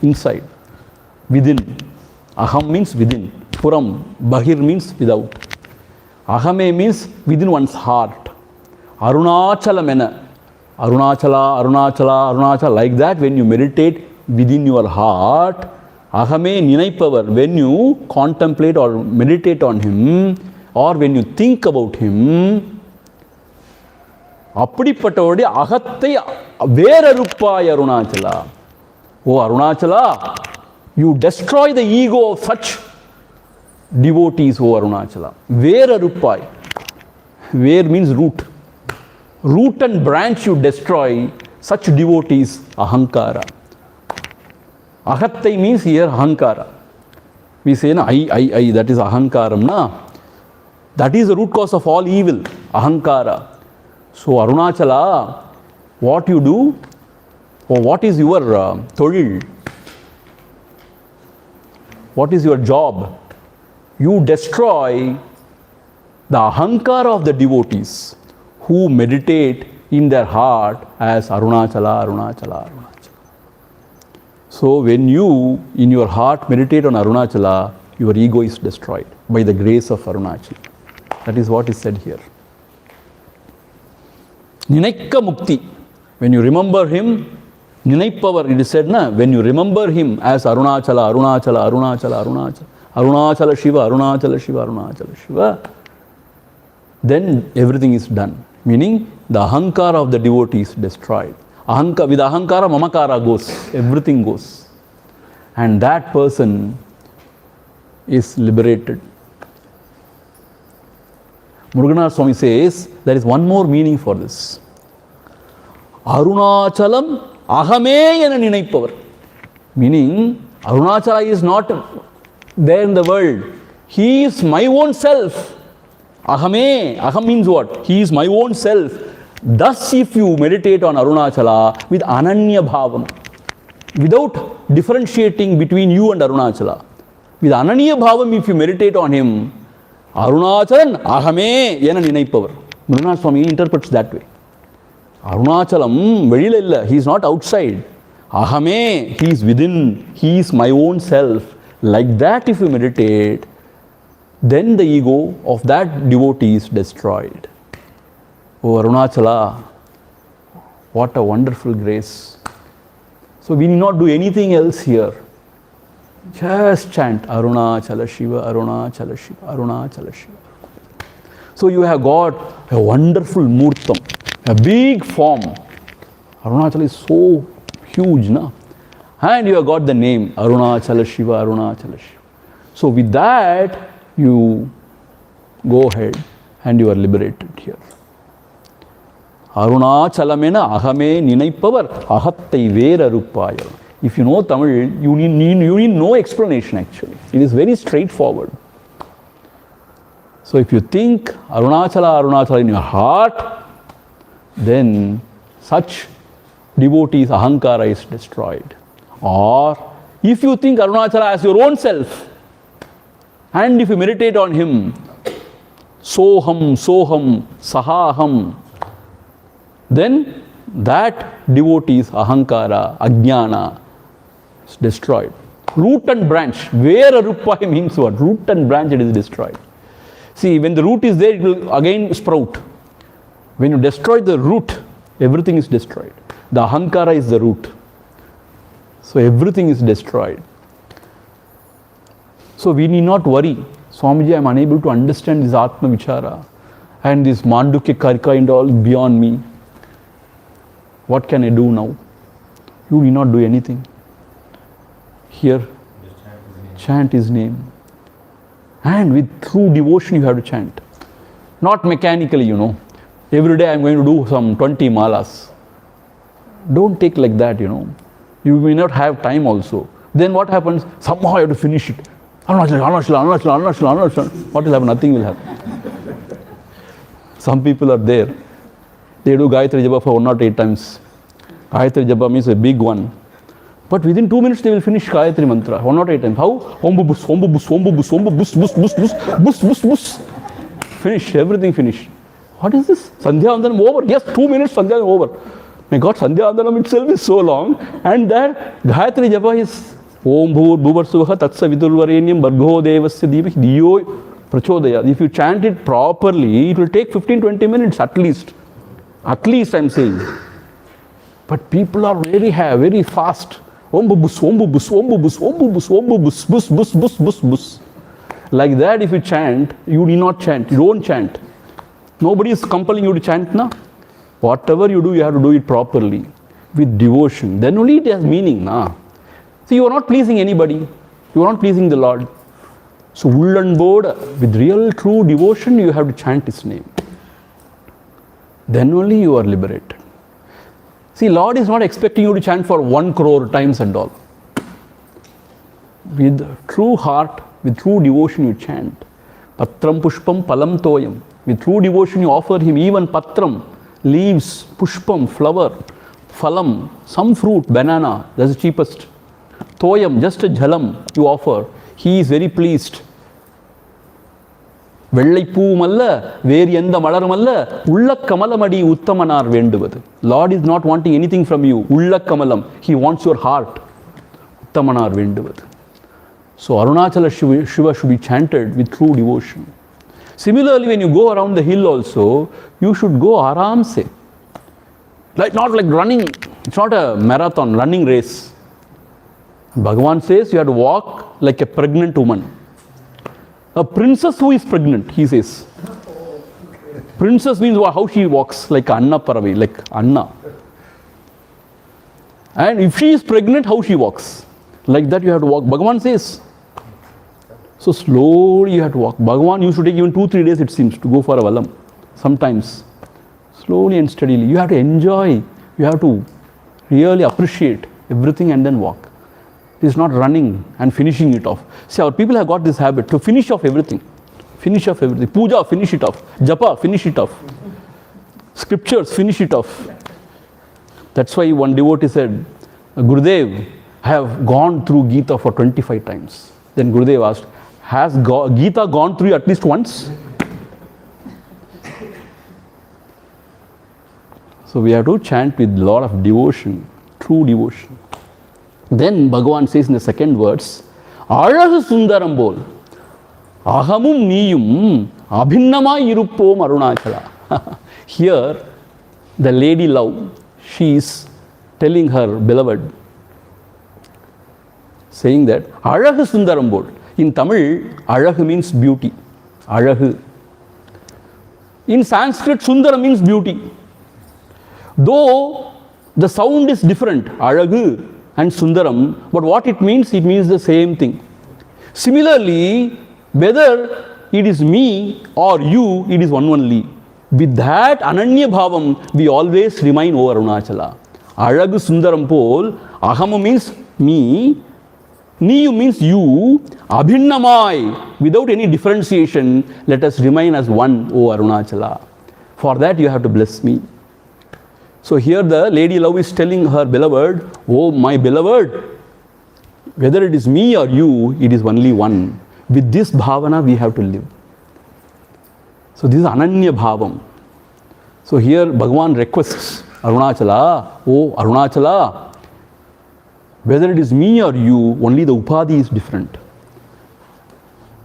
inside, within. Aham means within. Puram, Bahir means without. Ahame means within one's heart. Arunachala mena. Arunachala, Arunachala, Arunachala. Like that, when you meditate within your heart, Ahame ninaipavar. When you contemplate or meditate on him, or when you think about him, அப்படிப்பட்டவருடைய அகத்தை வேறறுப்பாய் Arunachala. Oh Arunachala, you destroy the ego of such devotees, O Arunachala. Veraruppai. Ver means root. Root and branch you destroy such devotees, ahankara. Ahattai means here ahankara. We say, na, I, that is ahankaram. Na? That is the root cause of all evil, ahankara. So Arunachala, what you do, or what is your todil? What is your job? You destroy the ahankara of the devotees who meditate in their heart as Arunachala, Arunachala, Arunachala. So when you in your heart meditate on Arunachala, your ego is destroyed by the grace of Arunachala. That is what is said here. Ninaikka Mukti. When you remember him, Ninaipavar, it is said, na, when you remember him as Arunachala, Arunachala, Arunachala, Arunachala, Arunachala Shiva, Arunachala Shiva, Arunachala Shiva, then everything is done. Meaning, the ahankara of the devotee is destroyed. With ahankara, mamakara goes. Everything goes. And that person is liberated. Muruganatha Swami says, there is one more meaning for this. Arunachalam ahame yana ninaipavar. Meaning, Arunachala is not there in the world. He is my own self. Ahame, aham means what? He is my own self. Thus, if you meditate on Arunachala with ananya bhavam, without differentiating between you and Arunachala, with ananya bhavam, if you meditate on him, Arunachalan ahame yana ninaipavar. Muruganatha Swami interprets that way. Arunachalam velila illa, he is not outside. Ahame, he is within, he is my own self. Like that, if you meditate, then the ego of that devotee is destroyed. Oh Arunachala, what a wonderful grace. So we need not do anything else here. Just chant Arunachala Shiva, Arunachala Shiva, Arunachala Shiva. So you have got a wonderful murtam, a big form. Arunachala is so huge, na? And you have got the name Arunachala Shiva, Arunachala Shiva. So with that, you go ahead and you are liberated here. Arunachalamena ahame ninaipavar ahattai verarupaya. If you know Tamil, you need no explanation actually. It is very straightforward. So if you think Arunachala, Arunachala in your heart, then such devotees ahankara is destroyed. Or if you think Arunachala as your own self, and if you meditate on him, soham, soham, sahaham, then that devotee's ahankara, ajnana is destroyed. Root and branch. Veraruppai means what? Root and branch, it is destroyed. See, when the root is there, it will again sprout. When you destroy the root, everything is destroyed. The ahankara is the root. So everything is destroyed. So we need not worry. Swamiji, I am unable to understand this Atma Vichara and this Mandukya Karika and all beyond me. What can I do now? You need not do anything. Here, chant his name. And with true devotion you have to chant. Not mechanically, Every day I am going to do some 20 malas. Don't take like that, You may not have time also. Then what happens? Somehow you have to finish it. Arunachala. What will happen? Nothing will happen. Some people are there. They do Gayatri Japa for 108 times. Gayatri Japa means a big one. But within 2 minutes they will finish Gayatri Mantra 108 times. How? Ombu bus, ombu bus, ombu bus, ombu bus, bus, bus, bus, bus, bus, bus. Finish, everything finished. What is this? Sandhya Vandanam over. Yes, 2 minutes Sandhya over. My God, Sandhya Vandanam itself is so long. And that Gayatri Japa is Om Bhur Bhuvar Suvaha Tatsa Vidurvarenyam Bargo Devasya Divi Diyo Prachodaya. If you chant it properly, it will take 15-20 minutes at least. At least I am saying. But people are very fast. Ombu bus, ombu bus, ombu bus, ombu bus, ombu bus, bus, bus, bus, bus, bus. Like that, if you chant, you need not chant. You don't chant. Nobody is compelling you to chant, na? Whatever you do, you have to do it properly, with devotion. Then only it has meaning, na? See, you are not pleasing anybody. You are not pleasing the Lord. So, ullanboda, with real true devotion, you have to chant His name. Then only you are liberated. See, Lord is not expecting you to chant for 1 crore times and all. With true heart, with true devotion, you chant. Patram pushpam palam toyam. With true devotion, you offer Him even patram, leaves, pushpam, flower, phalam, some fruit, banana, that's the cheapest. Toyam, just a jhalam you offer. He is very pleased. Vellaippoomalla, veriyanda malaramalla, ulla kamalamadi uttamanar venduvadu. Lord is not wanting anything from you. Ulla kamalam. He wants your heart. Uttamanar venduvadu. So Arunachala Shiva should be chanted with true devotion. Similarly, when you go around the hill also, you should go aramse. Not like running. It's not a marathon, running race. Bhagavan says you have to walk like a pregnant woman. A princess who is pregnant, he says. Princess means how she walks, like Anna Paravi, like Anna. And if she is pregnant, how she walks. Like that you have to walk. Bhagavan says. So slowly you have to walk. Bhagavan used to take even 2-3 days, it seems, to go for a valam. Sometimes. Slowly and steadily. You have to enjoy. You have to really appreciate everything and then walk. It is not running and finishing it off. See, our people have got this habit to finish off everything. Finish off everything. Puja, finish it off. Japa, finish it off. Scriptures, finish it off. That's why one devotee said, Gurudev, I have gone through Gita for 25 times. Then Gurudev asked, has Gita gone through at least once? So we have to chant with a lot of devotion, true devotion. Then Bhagavan says in the second verse, Alagu sundaram bol, ahamum niyum, abhinnamai iruppom Arunachala. Here, the lady love, she is telling her beloved, saying that, Alagu sundaram bol. In Tamil, Alagu means beauty. Alagu. In Sanskrit, Sundara means beauty. Though the sound is different, Alagu and Sundaram, but what it means the same thing. Similarly, whether it is me or you, it is one only. With that Ananya Bhavam, we always remain over Arunachala. Alagu Sundaram Pol, Ahamu means me, Niyu means you, Abhinnamai, without any differentiation, let us remain as one, O Arunachala. For that you have to bless me. So here the lady love is telling her beloved, oh my beloved, whether it is me or you, it is only one. With this bhavana we have to live. So this is Ananya Bhavam. So here Bhagavan requests Arunachala, oh Arunachala, whether it is me or you, only the upadhi is different.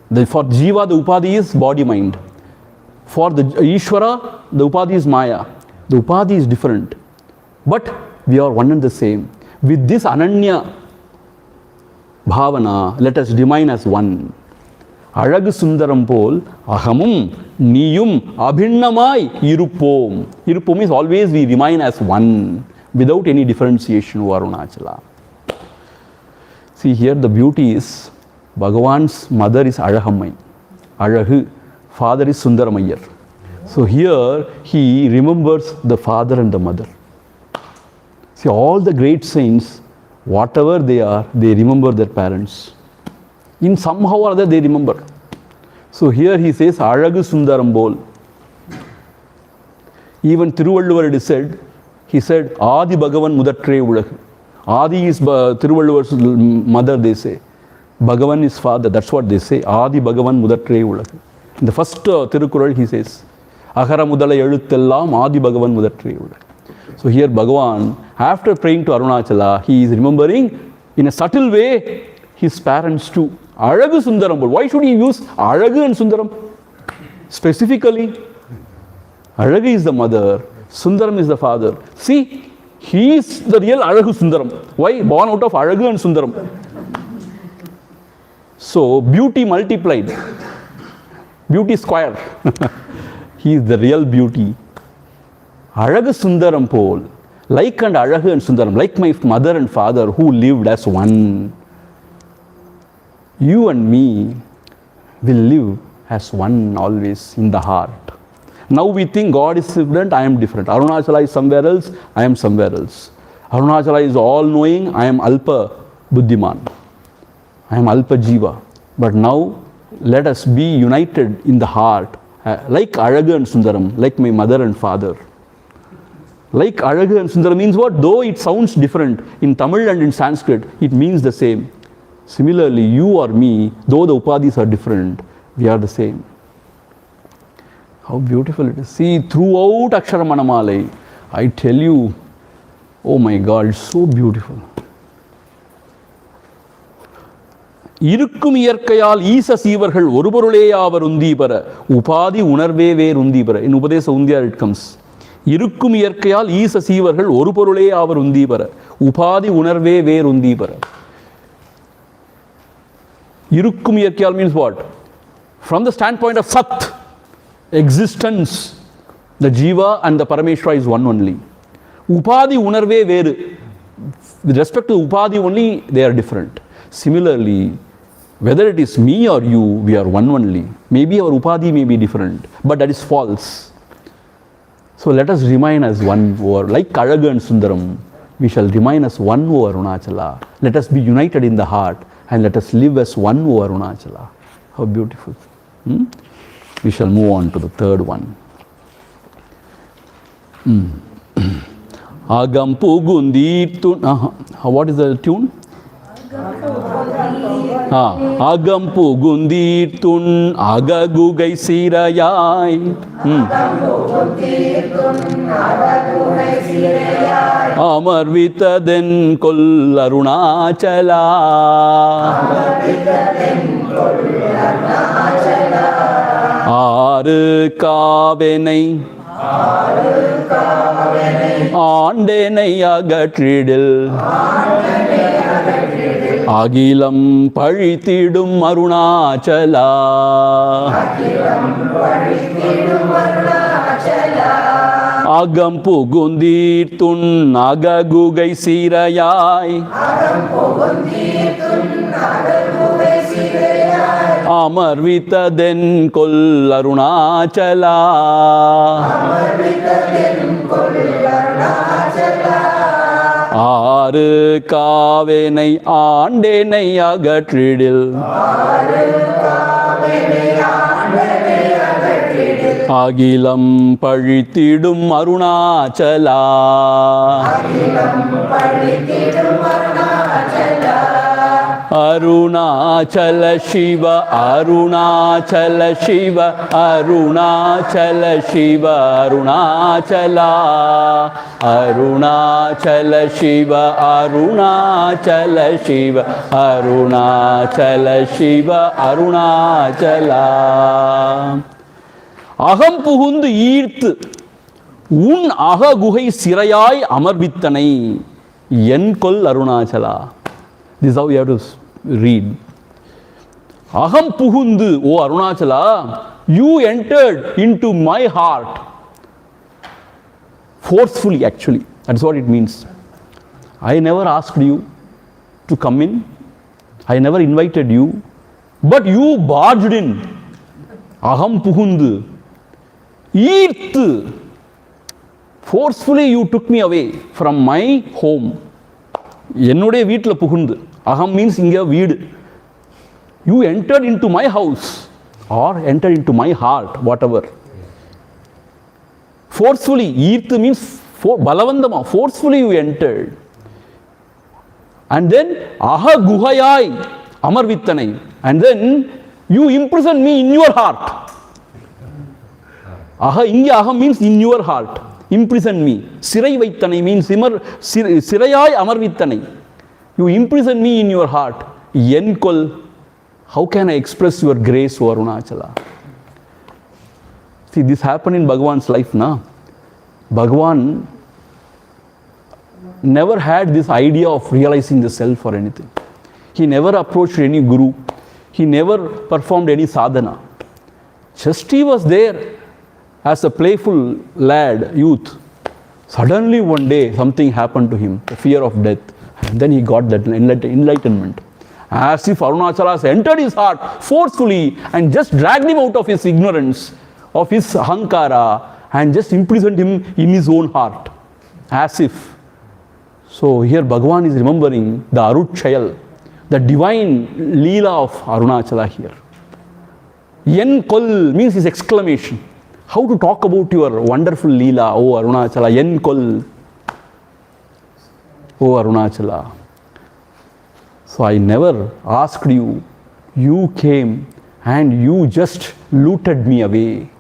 For Jiva, the upadhi is body-mind. For the Ishvara, the upadhi is Maya. The upadhi is different. But we are one and the same. With this Ananya Bhavana, let us remain as one. Alagu sundaram pol, ahamum, niyum, abhinnamai, iruppom. Iruppom is always we remain as one. without any differentiation, O Arunachala. See here the beauty is, Bhagavan's mother is Azhagammai, Azhagu, father is Sundaramayar. So here he remembers the father and the mother. See, all the great saints, whatever they are, they remember their parents. In somehow or other they remember. So here he says, Azhagu Sundaram Bol. Even Tiruvalluvar it is he said, Adi Bhagavan Mudattrai Ulagu. Adi is Tiruvalluvar's mother, they say. Bhagavan is father, that's what they say. Adi Bhagavan Mudattrai Ulagu. In the first Tirukural he says, Akshara Mudala Eluttellam Adi Bhagavan Mudattrai Ulagu. So here Bhagavan, after praying to Arunachala, he is remembering in a subtle way his parents too. Azhagu Sundaram. Why should he use Azhagu and Sundaram? Specifically, Azhagu is the mother, Sundaram is the father. See, he is the real Azhagu Sundaram. Why? Born out of Azhagu and Sundaram. So, beauty multiplied, beauty square. He is the real beauty. Azhagu Sundaram Pol, like and Azhagu and Sundaram, like my mother and father who lived as one. You and me will live as one always in the heart. Now we think God is different, I am different. Arunachala is somewhere else, I am somewhere else. Arunachala is all-knowing, I am Alpa Buddhiman. I am Alpa Jiva. But now let us be united in the heart, like Azhagu and Sundaram, like my mother and father. Like Azhagu and Sundaram means what? Though it sounds different in Tamil and in Sanskrit, it means the same. Similarly, you or me, though the upadhis are different, we are the same. How beautiful it is. See, throughout Akshara Malai, I tell you, oh my God, it's so beautiful. Irukkum iyarkayal ஈச சீவர்கள் ஒரு பொருளேயாவர் உந்தீபர உபாதி உணர்வே வேர் உந்தீபர. In Upadesa Undiyar it comes. Irukkum iyarkayal ஈச சீவர்கள் ஒரு பொருளேயாவர் உந்தீபர உபாதி உணர்வே வேர் உந்தீபர. Irukkum iyarkayal means what? From the standpoint of Sat, existence, the Jiva and the Parameshwara is one only. Upadhi unarve veru. With respect to Upadhi only, they are different. Similarly, whether it is me or you, we are one only. Maybe our Upadhi may be different, but that is false. So let us remain as one, like Azhagu and Sundaram, we shall remain as one, O Arunachala. Let us be united in the heart and let us live as one, O Arunachala. How beautiful. We shall move on to the third one. Agam Pugundirtun. What is the tune? Agam Pugundirtun Agagugai Sirayai. Amarvita den Kol Arunachala. Aru Kavenai Aandenai Agatridil Agilam Paritidum Arunachala. Agam Pugundirtun Agagugai Sirayai. Amarvita den Kol Arunachala. Aru Kavenai Aandenai Agatridil Agilam Paritidum Arunachala. Arunachala Shiva, Arunachala Shiva, Arunachala Shiva, Arunachala. Arunachala Shiva, Arunachala Shiva, Arunachala Shiva, Arunachala. Agam pugundu ஈர்த்து உன் அககுகை சிறையாய் அமர்வித்தனை என் கொல் Arunachala. This is how you have to read. Aham pugundu, O Arunachala, you entered into my heart. Forcefully actually. That's what it means. I never asked you to come in. I never invited you. But you barged in. Aham puhundu. Earth. Forcefully you took me away from my home. என்னுடைய வீட்டில் புகுந்து. Aham means இங்கே வீடு. You entered into my house or entered into my heart, whatever. Forcefully. Earth means balavandama. Forcefully you entered. And then aha guhayai amarvittanai. And then you imprisoned me in your heart. Aha inge aha means in your heart. Imprison me. Sirai vaittanai means sirayai amarvittanai. You imprison me in your heart. Yenkol. How can I express your grace, O Arunachala? See, this happened in Bhagavan's life, na? Bhagavan never had this idea of realizing the self or anything. He never approached any guru. He never performed any sadhana. Just he was there as a playful lad, youth. Suddenly one day something happened to him, the fear of death. And then he got that enlightenment. As if Arunachala has entered his heart forcefully and just dragged him out of his ignorance, of his ahankara, and just imprisoned him in his own heart. As if. So here Bhagavan is remembering the Arunachal, the divine Leela of Arunachala here. Yen kol means his exclamation. How to talk about your wonderful Leela, O Arunachala, Yen kol, O Arunachala. So I never asked you, you came and you just looted me away.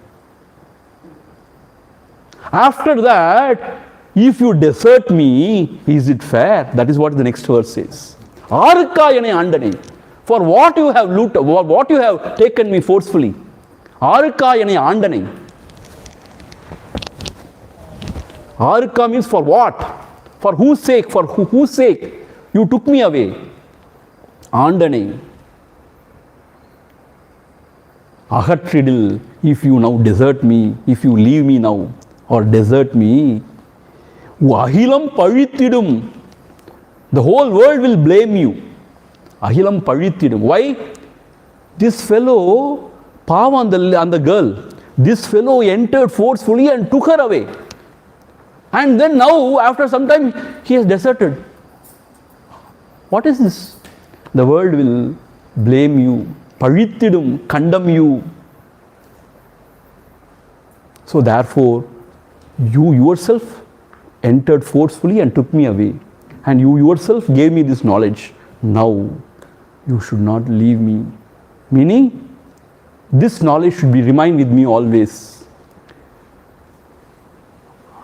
After that, if you desert me, is it fair? That is what the next verse says. Arukayane andane. For what you have looted, what you have taken me forcefully. Arukayane andane. Aruka means for what? For whose sake? For whose sake? You took me away. Andane. Ahatridil. If you now desert me, if you leave me now, or desert me, Ahilam pavithidum. The whole world will blame you. Ahilam pavithidum. Why? This fellow, Pav on the girl, this fellow entered forcefully and took her away. And then now, after some time, he has deserted. What is this? The world will blame you, pavithidum, condemn you. So therefore, you yourself entered forcefully and took me away. And you yourself gave me this knowledge. Now, you should not leave me. Meaning, this knowledge should remain with me always.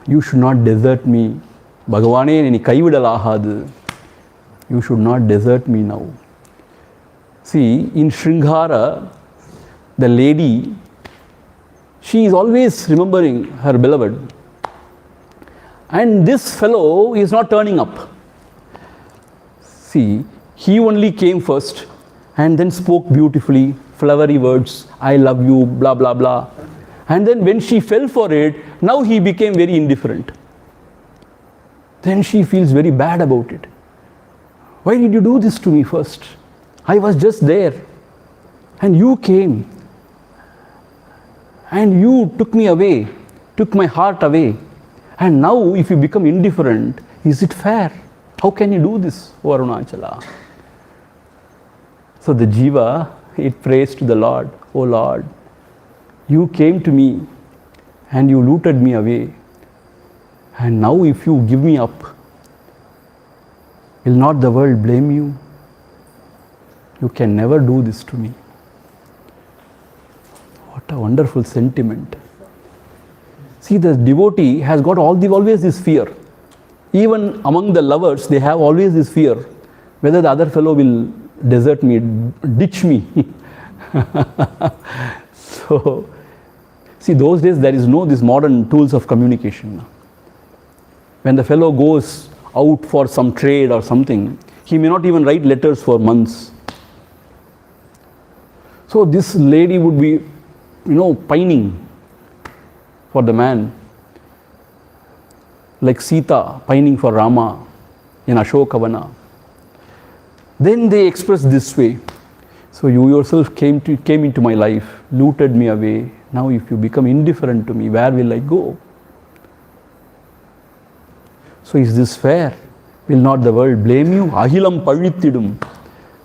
You should not desert me. Bhagavane neni kaividalahadu. You should not desert me now. See, in Sringara, the lady, she is always remembering her beloved. And this fellow is not turning up. See, he only came first and then spoke beautifully, flowery words, I love you, blah, blah, blah. And then when she fell for it, now he became very indifferent. Then she feels very bad about it. Why did you do this to me first? I was just there. And you came. And you took me away, took my heart away. And now if you become indifferent, is it fair? How can you do this, O Arunachala? So the Jiva, it prays to the Lord, O Lord, you came to me and you looted me away. And now if you give me up, will not the world blame you? You can never do this to me. What a wonderful sentiment. See, the devotee has got always this fear. Even among the lovers, they have always this fear. Whether the other fellow will desert me, ditch me. So, see, those days there is no these modern tools of communication. When the fellow goes out for some trade or something, he may not even write letters for months. So this lady would be, pining for the man. like Sita pining for Rama in Ashokavana. Then they express this way. So you yourself came into my life, looted me away. Now if you become indifferent to me, where will I go? So is this fair? Will not the world blame you? Ahilam pavithidum.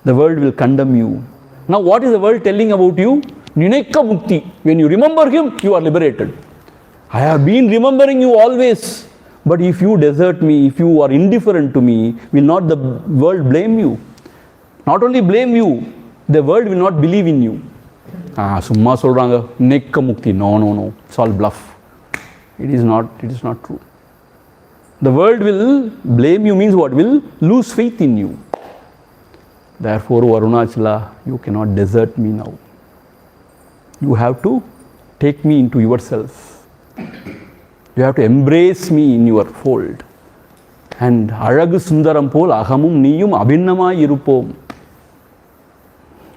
The world will condemn you. Now what is the world telling about you? Ninekka mukti. When you remember him, you are liberated. I have been remembering you always. But if you desert me, if you are indifferent to me, will not the world blame you? Not only blame you, the world will not believe in you. Summa solranga, nekka mukti. No. It's all bluff. It is not true. The world will blame you means what? Will lose faith in you. Therefore, Arunachala, you cannot desert me now. You have to take me into yourself. You have to embrace me in your fold. And Aragu Sundaram pol ahamum niyum abhinnama irupom.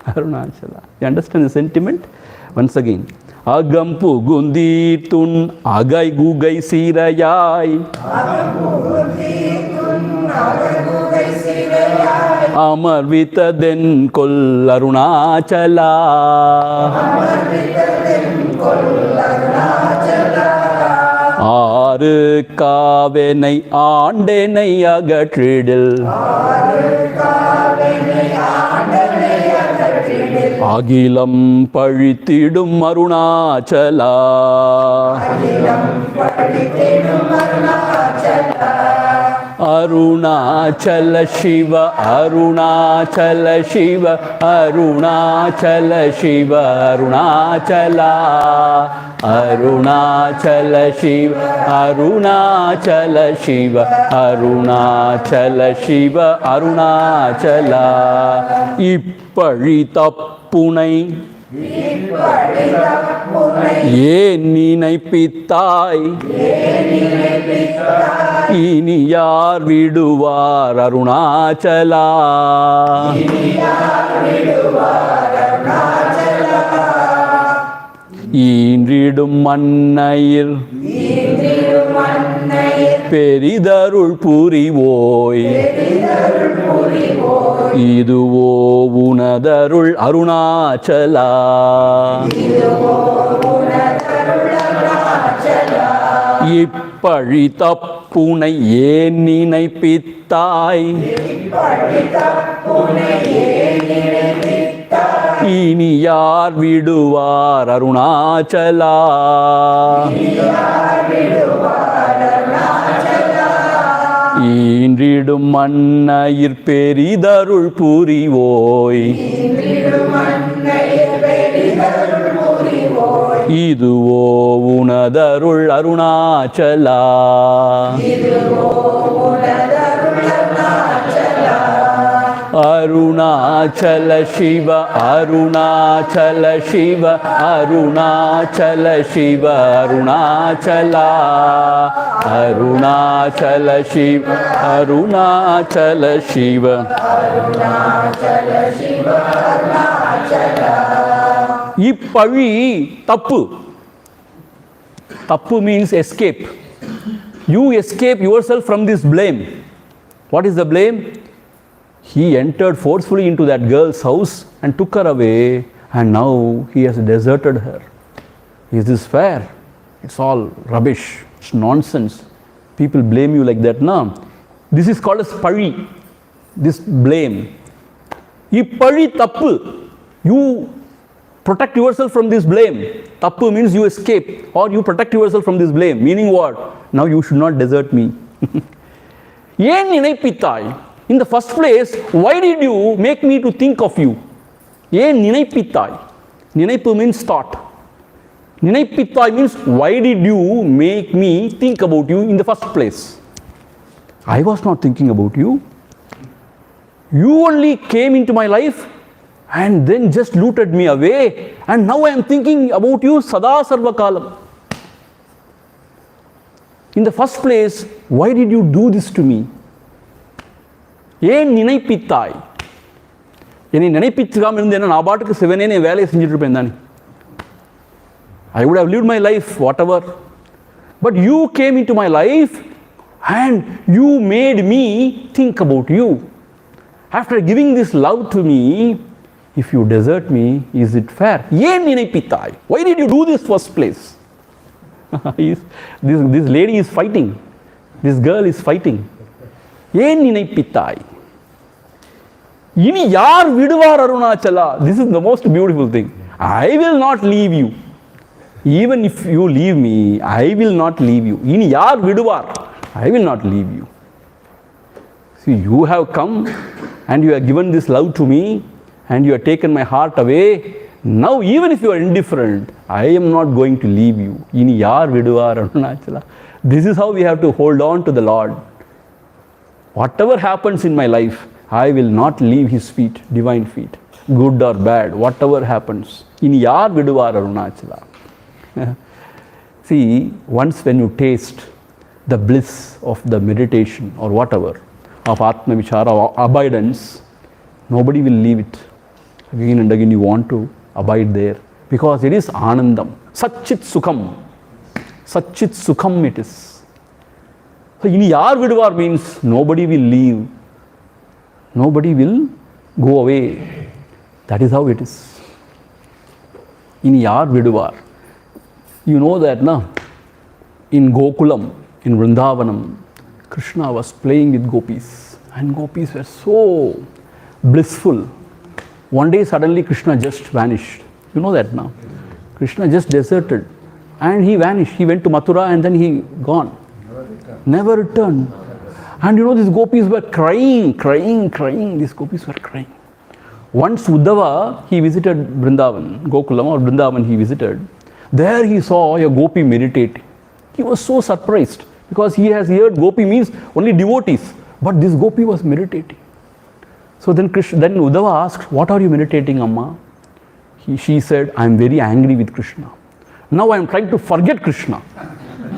Arunachala. You understand the sentiment? Once again. Agam pugunditun agai gugai sirayai. Amar vitaden kol Arunachala. ஆறு காவனை ஆண்டனை அகற்றிடில் அகிலம் பழித்திடும் அருணாச்சலா. அருணாச்சல சிவ அருணாச்சல சிவ அருணாச்சல சிவ அருணாச்சலா. அருணாச்சல சிவ அருணாச்சல சிவ அருணாச்சல சிவ அருணாச்சலா. இப்பழி தப்புனை ஏன் நினைப்பித்தாய்? இனி யார் விடுவார் அருணாச்சலா? ஈன்றிடும் மன்னையில் பெரிதருள் புரிவோய். இதுவோ உனதருள் அருணாச்சலா. இப்பழி தப்புனை ஏன் நினைப்பித்தாய்? இனி யார் விடுவார் அருணாச்சலா? ஈன்றிடும் மன்னையிற் பெரிதருள் புரிவோய். இதுவோ உனதருள் அருணாச்சலா. அருணாச்சல சிவ அருணாச்சல சிவ அருணாச்சல சிவ அருணாச்சலா. அருணாச்சல சிவ அருணாச்சல சிவ இப்பழி தப்பு. தப்பு means escape. You escape yourself from this blame. What is the blame? He entered forcefully into that girl's house and took her away, and now he has deserted her. Is this fair? It's all rubbish. It's nonsense. People blame you like that now. This is called as pari. This blame. Pari tappu. You protect yourself from this blame. Tappu means you escape or you protect yourself from this blame. Meaning what? Now you should not desert me. Yen ninaippithai. In the first place, why did you make me to think of you? Yen ninaippithai. Ninaippu means thought. Ninaippithai means why did you make me think about you in the first place? I was not thinking about you. You only came into my life and then just looted me away, and now I am thinking about you sada sarva kalam. In the first place, why did you do this to me? ஏன் நினைப்பித்தாய்? என்னை நினைப்பிச்சுக்காமல் இருந்தேன்னா நான் பாட்டுக்கு சிவனே என் வேலையை செஞ்சுட்டு இருப்பேன் தானே. I would have lived my life whatever. But you came into my life And you made me think about you. After giving this love to me, if you desert me, is it fair? Why did you do this first place? this lady is fighting. This girl is fighting. Ini yaar viduvar Arunachala. This is the most beautiful thing. I will not leave you. Even if you leave me, I will not leave you. Ini yaar viduvar. I will not leave you. See, you have come and you have given this love to me and you have taken my heart away. Now, even if you are indifferent, I am not going to leave you. Ini yaar viduvar Arunachala. This is how we have to hold on to the Lord. Whatever happens in my life, I will not leave His feet, divine feet, good or bad, whatever happens. Ini yaar viduvar Arunachala. See, once when you taste the bliss of the meditation or whatever, of Atma Vichara or abidance, nobody will leave it. Again and again you want to abide there because it is Anandam. Satchit Sukham. Satchit Sukham it is. So, ini yaar viduvar means nobody will leave. Nobody will go away. That is how it is. Ini yaar viduvar. You know that, na? In Gokulam, in Vrindavanam, Krishna was playing with gopis and gopis were so blissful. One day suddenly Krishna just vanished. You know that now. Krishna just deserted and he vanished. He went to Mathura and then he gone. Never returned. And you know these gopis were crying. These gopis were crying. Once Uddhava, he visited Vrindavan, Gokulam or Vrindavan he visited. There he saw a gopi meditating. He was so surprised because he has heard gopi means only devotees. But this gopi was meditating. So then Uddhava asked, what are you meditating, Amma? She said, I am very angry with Krishna. Now I am trying to forget Krishna.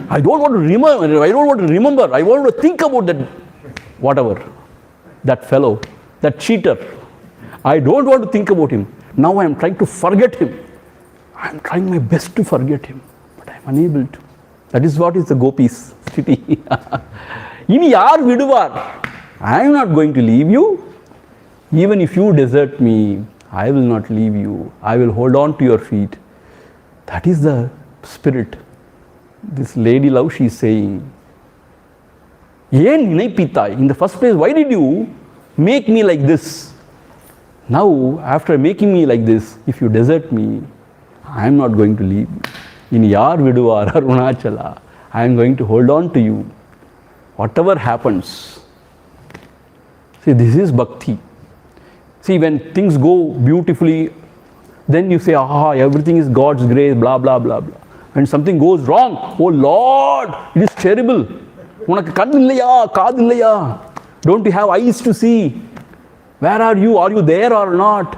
I don't want to remember. I want to think about that, whatever, that fellow, that cheater. I don't want to think about him. Now I am trying to forget him. I am trying my best to forget him, but I am unable to. That is what is the gopis' sthiti. Ini yaar viduvar. I am not going to leave you. Even if you desert me, I will not leave you. I will hold on to your feet. That is the spirit. This lady love, she is saying, in the first place, why did you make me like this? Now, after making me like this, if you desert me, I am not going to leave you. In yaar viduvar Arunachala, I am going to hold on to you. Whatever happens. See, this is bhakti. See, when things go beautifully, then you say, everything is God's grace, blah, blah, blah, blah. When something goes wrong, oh Lord, it is terrible. Don't you have eyes to see? Where are you? Are you there or not?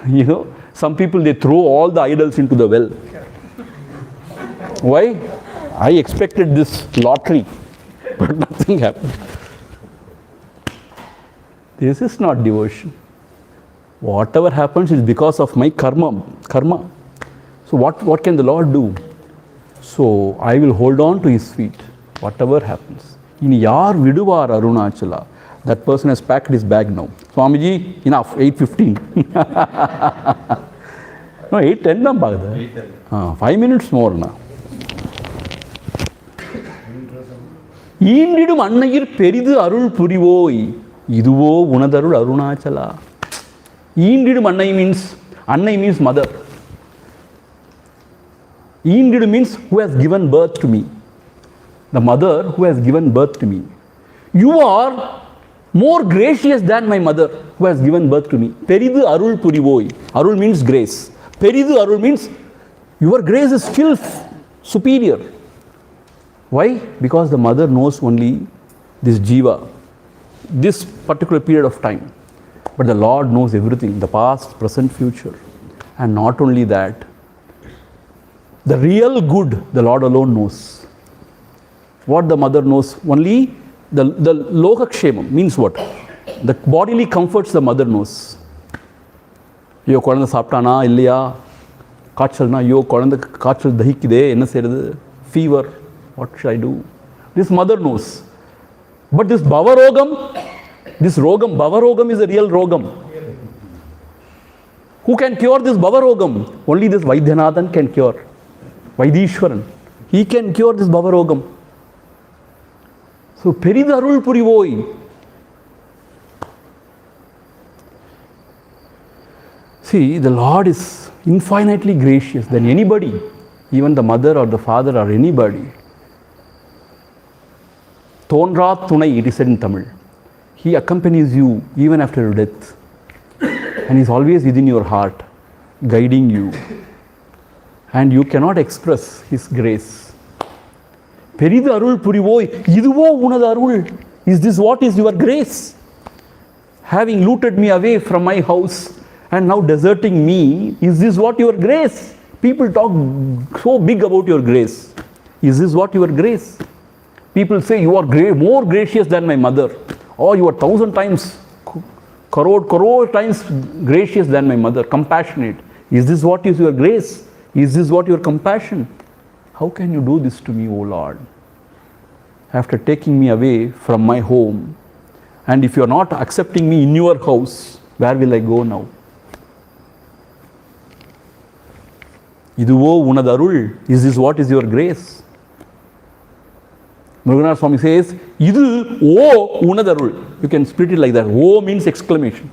You know, some people, they throw all the idols into the well. Why? I expected this lottery, but nothing happened. This is not devotion. Whatever happens is because of my karma. So what can the Lord do? So I will hold on to His feet, whatever happens. In yaar viduvar Arunachala, that person has packed his bag now. Swamiji, enough, 8:15. No, 8:10 na bagda. 5 minutes more na. Eenidum annayir peridu arul purivoi, iduvo unadarul Arunachala. Eenidum annai means mother. Eendidu means who has given birth to me. The mother who has given birth to me. You are more gracious than my mother who has given birth to me. Peridu arul purivoi. Arul means grace. Peridu arul means your grace is still superior. Why? Because the mother knows only this jiva, this particular period of time. But the Lord knows everything, the past, present, future. And not only that, the real good, the Lord alone knows. What the mother knows, only the lokakshemam means what? The bodily comforts the mother knows. Yo kolanda saaptana illaya, kaachalna, yo kolanda kaachal dahikide, enna seirudhu, fever, what should I do? This mother knows. But this Bhavarogam, this Rogam, Bhavarogam is a real Rogam. Who can cure this Bhavarogam? Only this Vaidyanathan can cure. Vaidishwaran. He can cure this Bhavarogam. So, Peridarul Purivoi. See, the Lord is infinitely gracious than anybody, even the mother or the father or anybody. Thonra Tunai, it is said in Tamil. He accompanies you even after your death. And He is always within your heart, guiding you. And you cannot express His grace. Peridu Arul Purivoi, Iduvo Unada Arul. Is this what is your grace? Having looted me away from my house and now deserting me, is this what your grace? People talk so big about your grace. Is this what your grace? People say you are more gracious than my mother. Or you are 1,000 times, crore times gracious than my mother, compassionate. Is this what is your grace? Is this what your compassion? How can you do this to me, O Lord? After taking me away from my home, and if you are not accepting me in your house, where will I go now? Iduvo Unadarul, is this what is your grace? Muruganatha Swami says, Idu O Unadarul. You can split it like that. O means exclamation.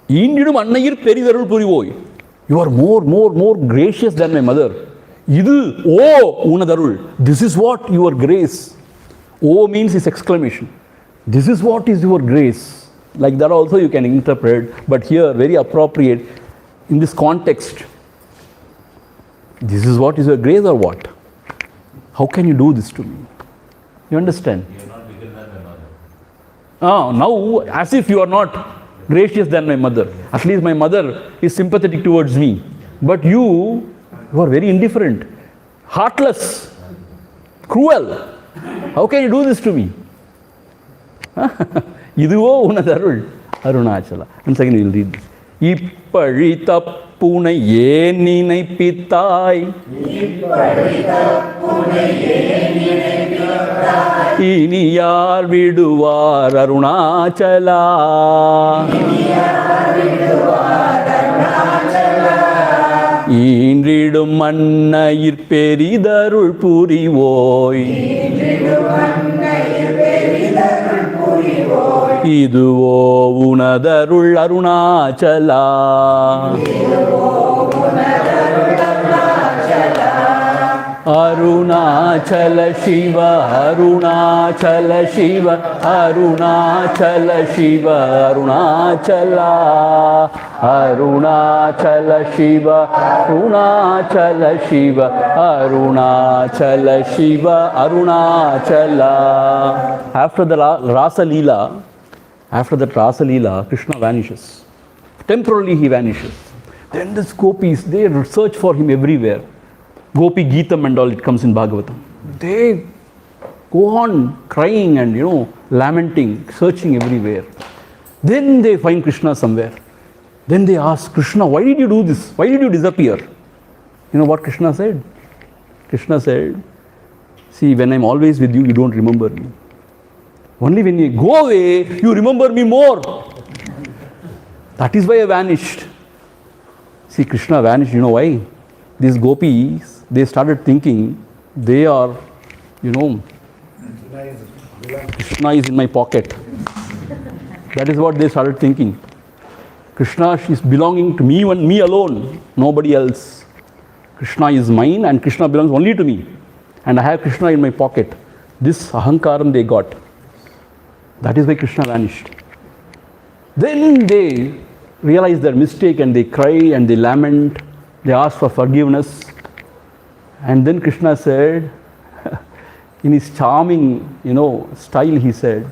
Indidum Annayir Peridarul Purivoi. You are more gracious than my mother. Idu O Unadarul. This is what your grace. O means his exclamation. This is what is your grace. Like that also you can interpret, but here very appropriate in this context. This is what is your grace or what? How can you do this to me? You understand? You are not bigger than my mother. Now as if you are not gracious than my mother. At least my mother is sympathetic towards me. But you are very indifferent, heartless, cruel. How can you do this to me? Iduvo Unadarul Arunachala. And second we will read this. Ippari tappune yenine pittai. Iniyar viduvar Arunachala. Indridum Annayir Peridarul Purivoi. Iduvo Unadarul Arunachala. Arunachala Shiva, Arunachala Shiva, Arunachala Shiva, Arunachala. Arunachala Shiva, Arunachala Shiva, Arunachala Shiva, Arunachala. After the Rasa Leela, Krishna vanishes. Temporarily he vanishes. Then the gopis, they search for him everywhere. Gopi Geetam and all, it comes in Bhagavatam. They go on crying and, lamenting, searching everywhere. Then they find Krishna somewhere. Then they ask, Krishna, why did you do this? Why did you disappear? You know what Krishna said? Krishna said, see, when I'm always with you, you don't remember me. Only when you go away, you remember me more. That is why I vanished. See, Krishna vanished, you know why? These gopis, they started thinking, they are, Krishna is in my pocket. That is what they started thinking. Krishna is belonging to me and me alone, nobody else. Krishna is mine and Krishna belongs only to me. And I have Krishna in my pocket. This ahankaram they got. That is why Krishna vanished. Then they realize their mistake and they cry and they lament. They ask for forgiveness. And then Krishna said, in his charming, style, he said,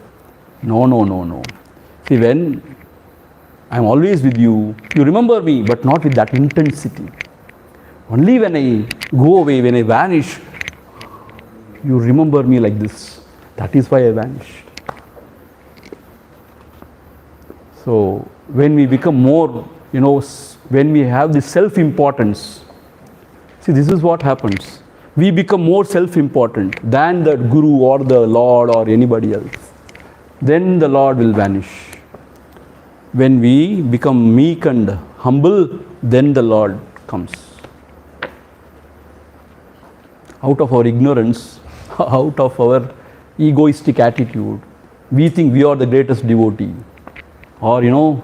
no. See, when I'm always with you, you remember me, but not with that intensity. Only when I go away, when I vanish, you remember me like this. That is why I vanished. So, when we become more when we have this self-importance, see, this is what happens. We become more self-important than the Guru or the Lord or anybody else. Then the Lord will vanish. When we become meek and humble, then the Lord comes. Out of our ignorance, out of our egoistic attitude, we think we are the greatest devotee. Or,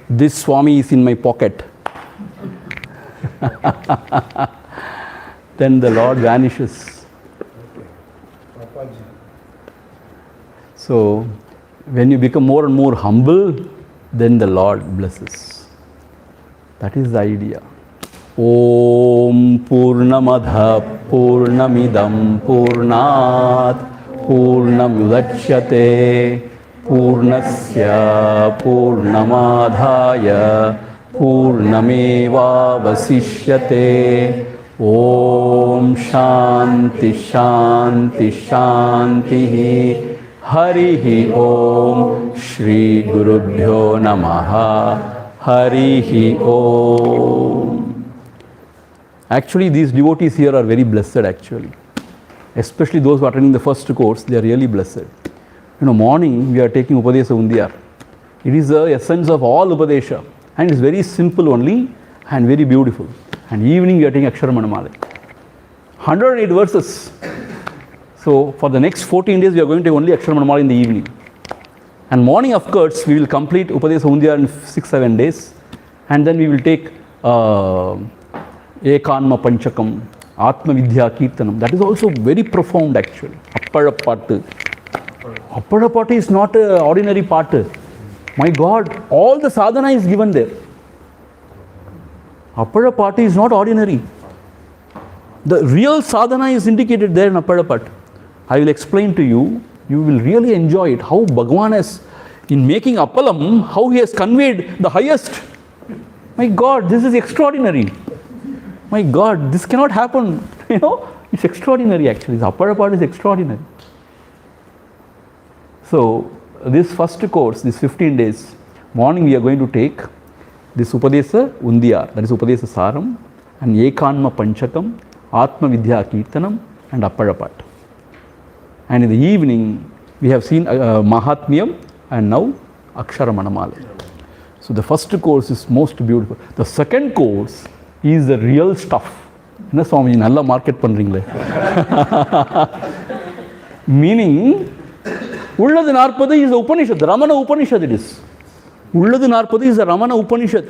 this Swami is in my pocket. Then the Lord vanishes. So, when you become more and more humble, then the Lord blesses. That is the idea. Om Purnamadha Purnamidam Purnat Purnamudachyate Purnasya Purnamadhaya Purnameva Vasishyate. Om Shanti Shanti Shanti Harihi Om Shri Gurubhyo Namaha Harihi Om. Actually, these devotees here are very blessed actually. Especially those who are attending the first course, they are really blessed. Morning we are taking Upadesa Undiyar. It is the essence of all Upadesha and it is very simple only and very beautiful. And evening we are taking Akshara Malai. 108 verses. So for the next 14 days we are going to take only Akshara Malai in the evening. And morning of course we will complete Upadesa Undiyar in 6-7 days. And then we will take Ekanma Panchakam, Atma Vidya Kirtanam. That is also very profound actually. Appada Pattu. Appada Pattu is not an ordinary part. My God, all the sadhana is given there. Appada Pattu is not ordinary. The real sadhana is indicated there in Appada Pattu. I will explain to you. You will really enjoy it. How Bhagavan has, in making Appalam, how he has conveyed the highest. My God, this is extraordinary. My God, this cannot happen. It's extraordinary actually. The Appada Pattu is extraordinary. So, this first course, this 15 days, morning we are going to take this Upadesa Undiyar, that is Upadesa Saram, and Ekanma Panchakam, Atma Vidya Kirtanam, and Appada Pattu. And in the evening, we have seen Mahatmyam and now Akshara Manamala. So, the first course is most beautiful. The second course is the real stuff. Enna Swami, nalla market pandringle. Meaning, Ulladu Narpadu is the Upanishad, the Ramana Upanishad it is. Ulladu Narpadu is the Ramana Upanishad.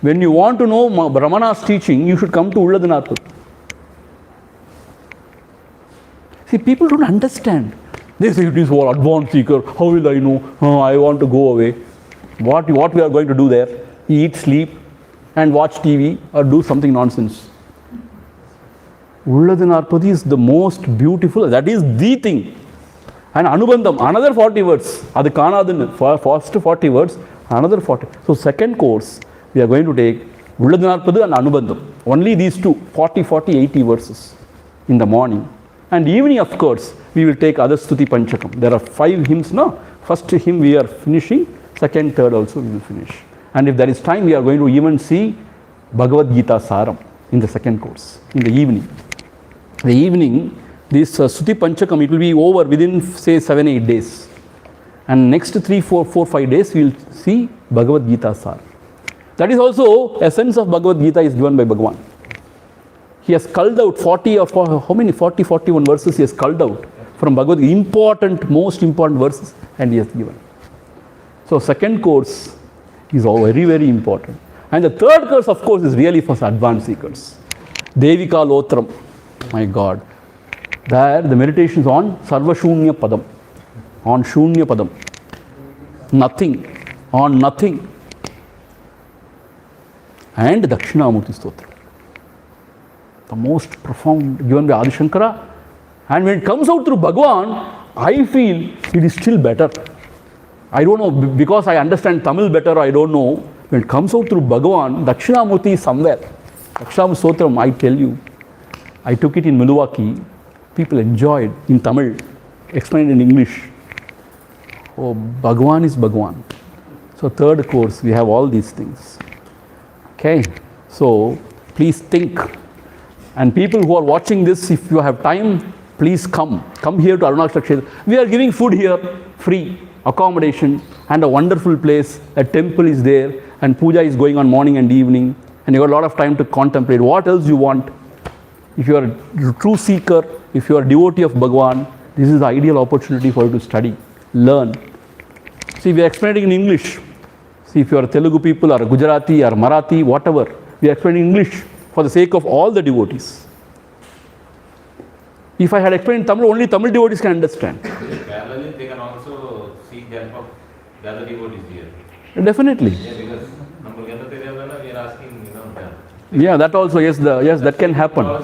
When you want to know Ramana's teaching, you should come to Ulladu Narpadu. See, people don't understand. They say it is for advanced seeker. How will I know? I want to go away. What we are going to do there? Eat, sleep, and watch TV or do something nonsense. Ulladu Narpadu is the most beautiful, that is the thing. And Anubandham, another 40 words. Adu Kanadun, first 40 words, another 40. So second course, we are going to take Ulladu Narpadu and Anubandham. Only these two, 40, 80 verses in the morning. And evening, of course, we will take other Stuti Panchakam. There are 5 hymns now. First hymn we are finishing, second, third also we will finish. And if there is time, we are going to even see Bhagavad Gita Saram in the second course, in the evening. The evening, this Stuti Panchakam, it will be over within say 7-8 days. And next 3-4-5 days, we will see Bhagavad Gita Saram. That is also essence of Bhagavad Gita is given by Bhagavan. He has culled out 41 verses he has culled out from Bhagavad Gita, most important verses, and he has given. So second course is very, very important. And the third course, of course, is really for advanced seekers. Devika Lotram, my God. There the meditation is on Sarva Shunya Padam, on Shunya Padam. Nothing, on nothing. And Dakshinamurti Stotra. The most profound given by Adi Shankara. And when it comes out through Bhagavan, I feel it is still better. I don't know, because I understand Tamil better, I don't know. When it comes out through Bhagavan, Dakshinamurti is somewhere. Dakshinamurti Stotram, I tell you. I took it in Milwaukee. People enjoyed in Tamil, explained in English. Oh, Bhagavan is Bhagavan. So third course, we have all these things. Okay, so please think. And people who are watching this, if you have time, please come. Come here to Arunachala Kshetra. We are giving food here, free, accommodation, and a wonderful place. A temple is there, and puja is going on morning and evening. And you have a lot of time to contemplate. What else you want? If you are a true seeker, if you are a devotee of Bhagavan, this is the ideal opportunity for you to study, learn. See, we are explaining in English. See, if you are a Telugu people or a Gujarati or Marathi, whatever, we are explaining English for the sake of all the devotees. If I had explained Tamil, only Tamil devotees can understand. Parallelly, they can also seek the help of the other devotees here. Definitely. Yeah, because we are asking, them. Yeah, that also, yes, that can happen. They'll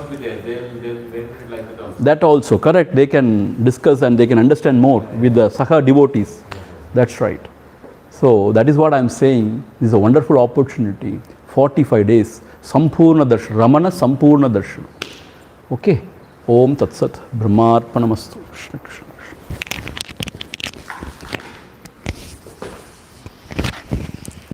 benefit like that also. That also, correct. They can discuss and they can understand more with the Saha devotees. That's right. So that is what I am saying. This is a wonderful opportunity. 45 days. Sampoorna Darshan. Ramana Sampoorna Darshan. Okay. Om Tat Sat. Brahmarpanamastu. Krishna Krishna.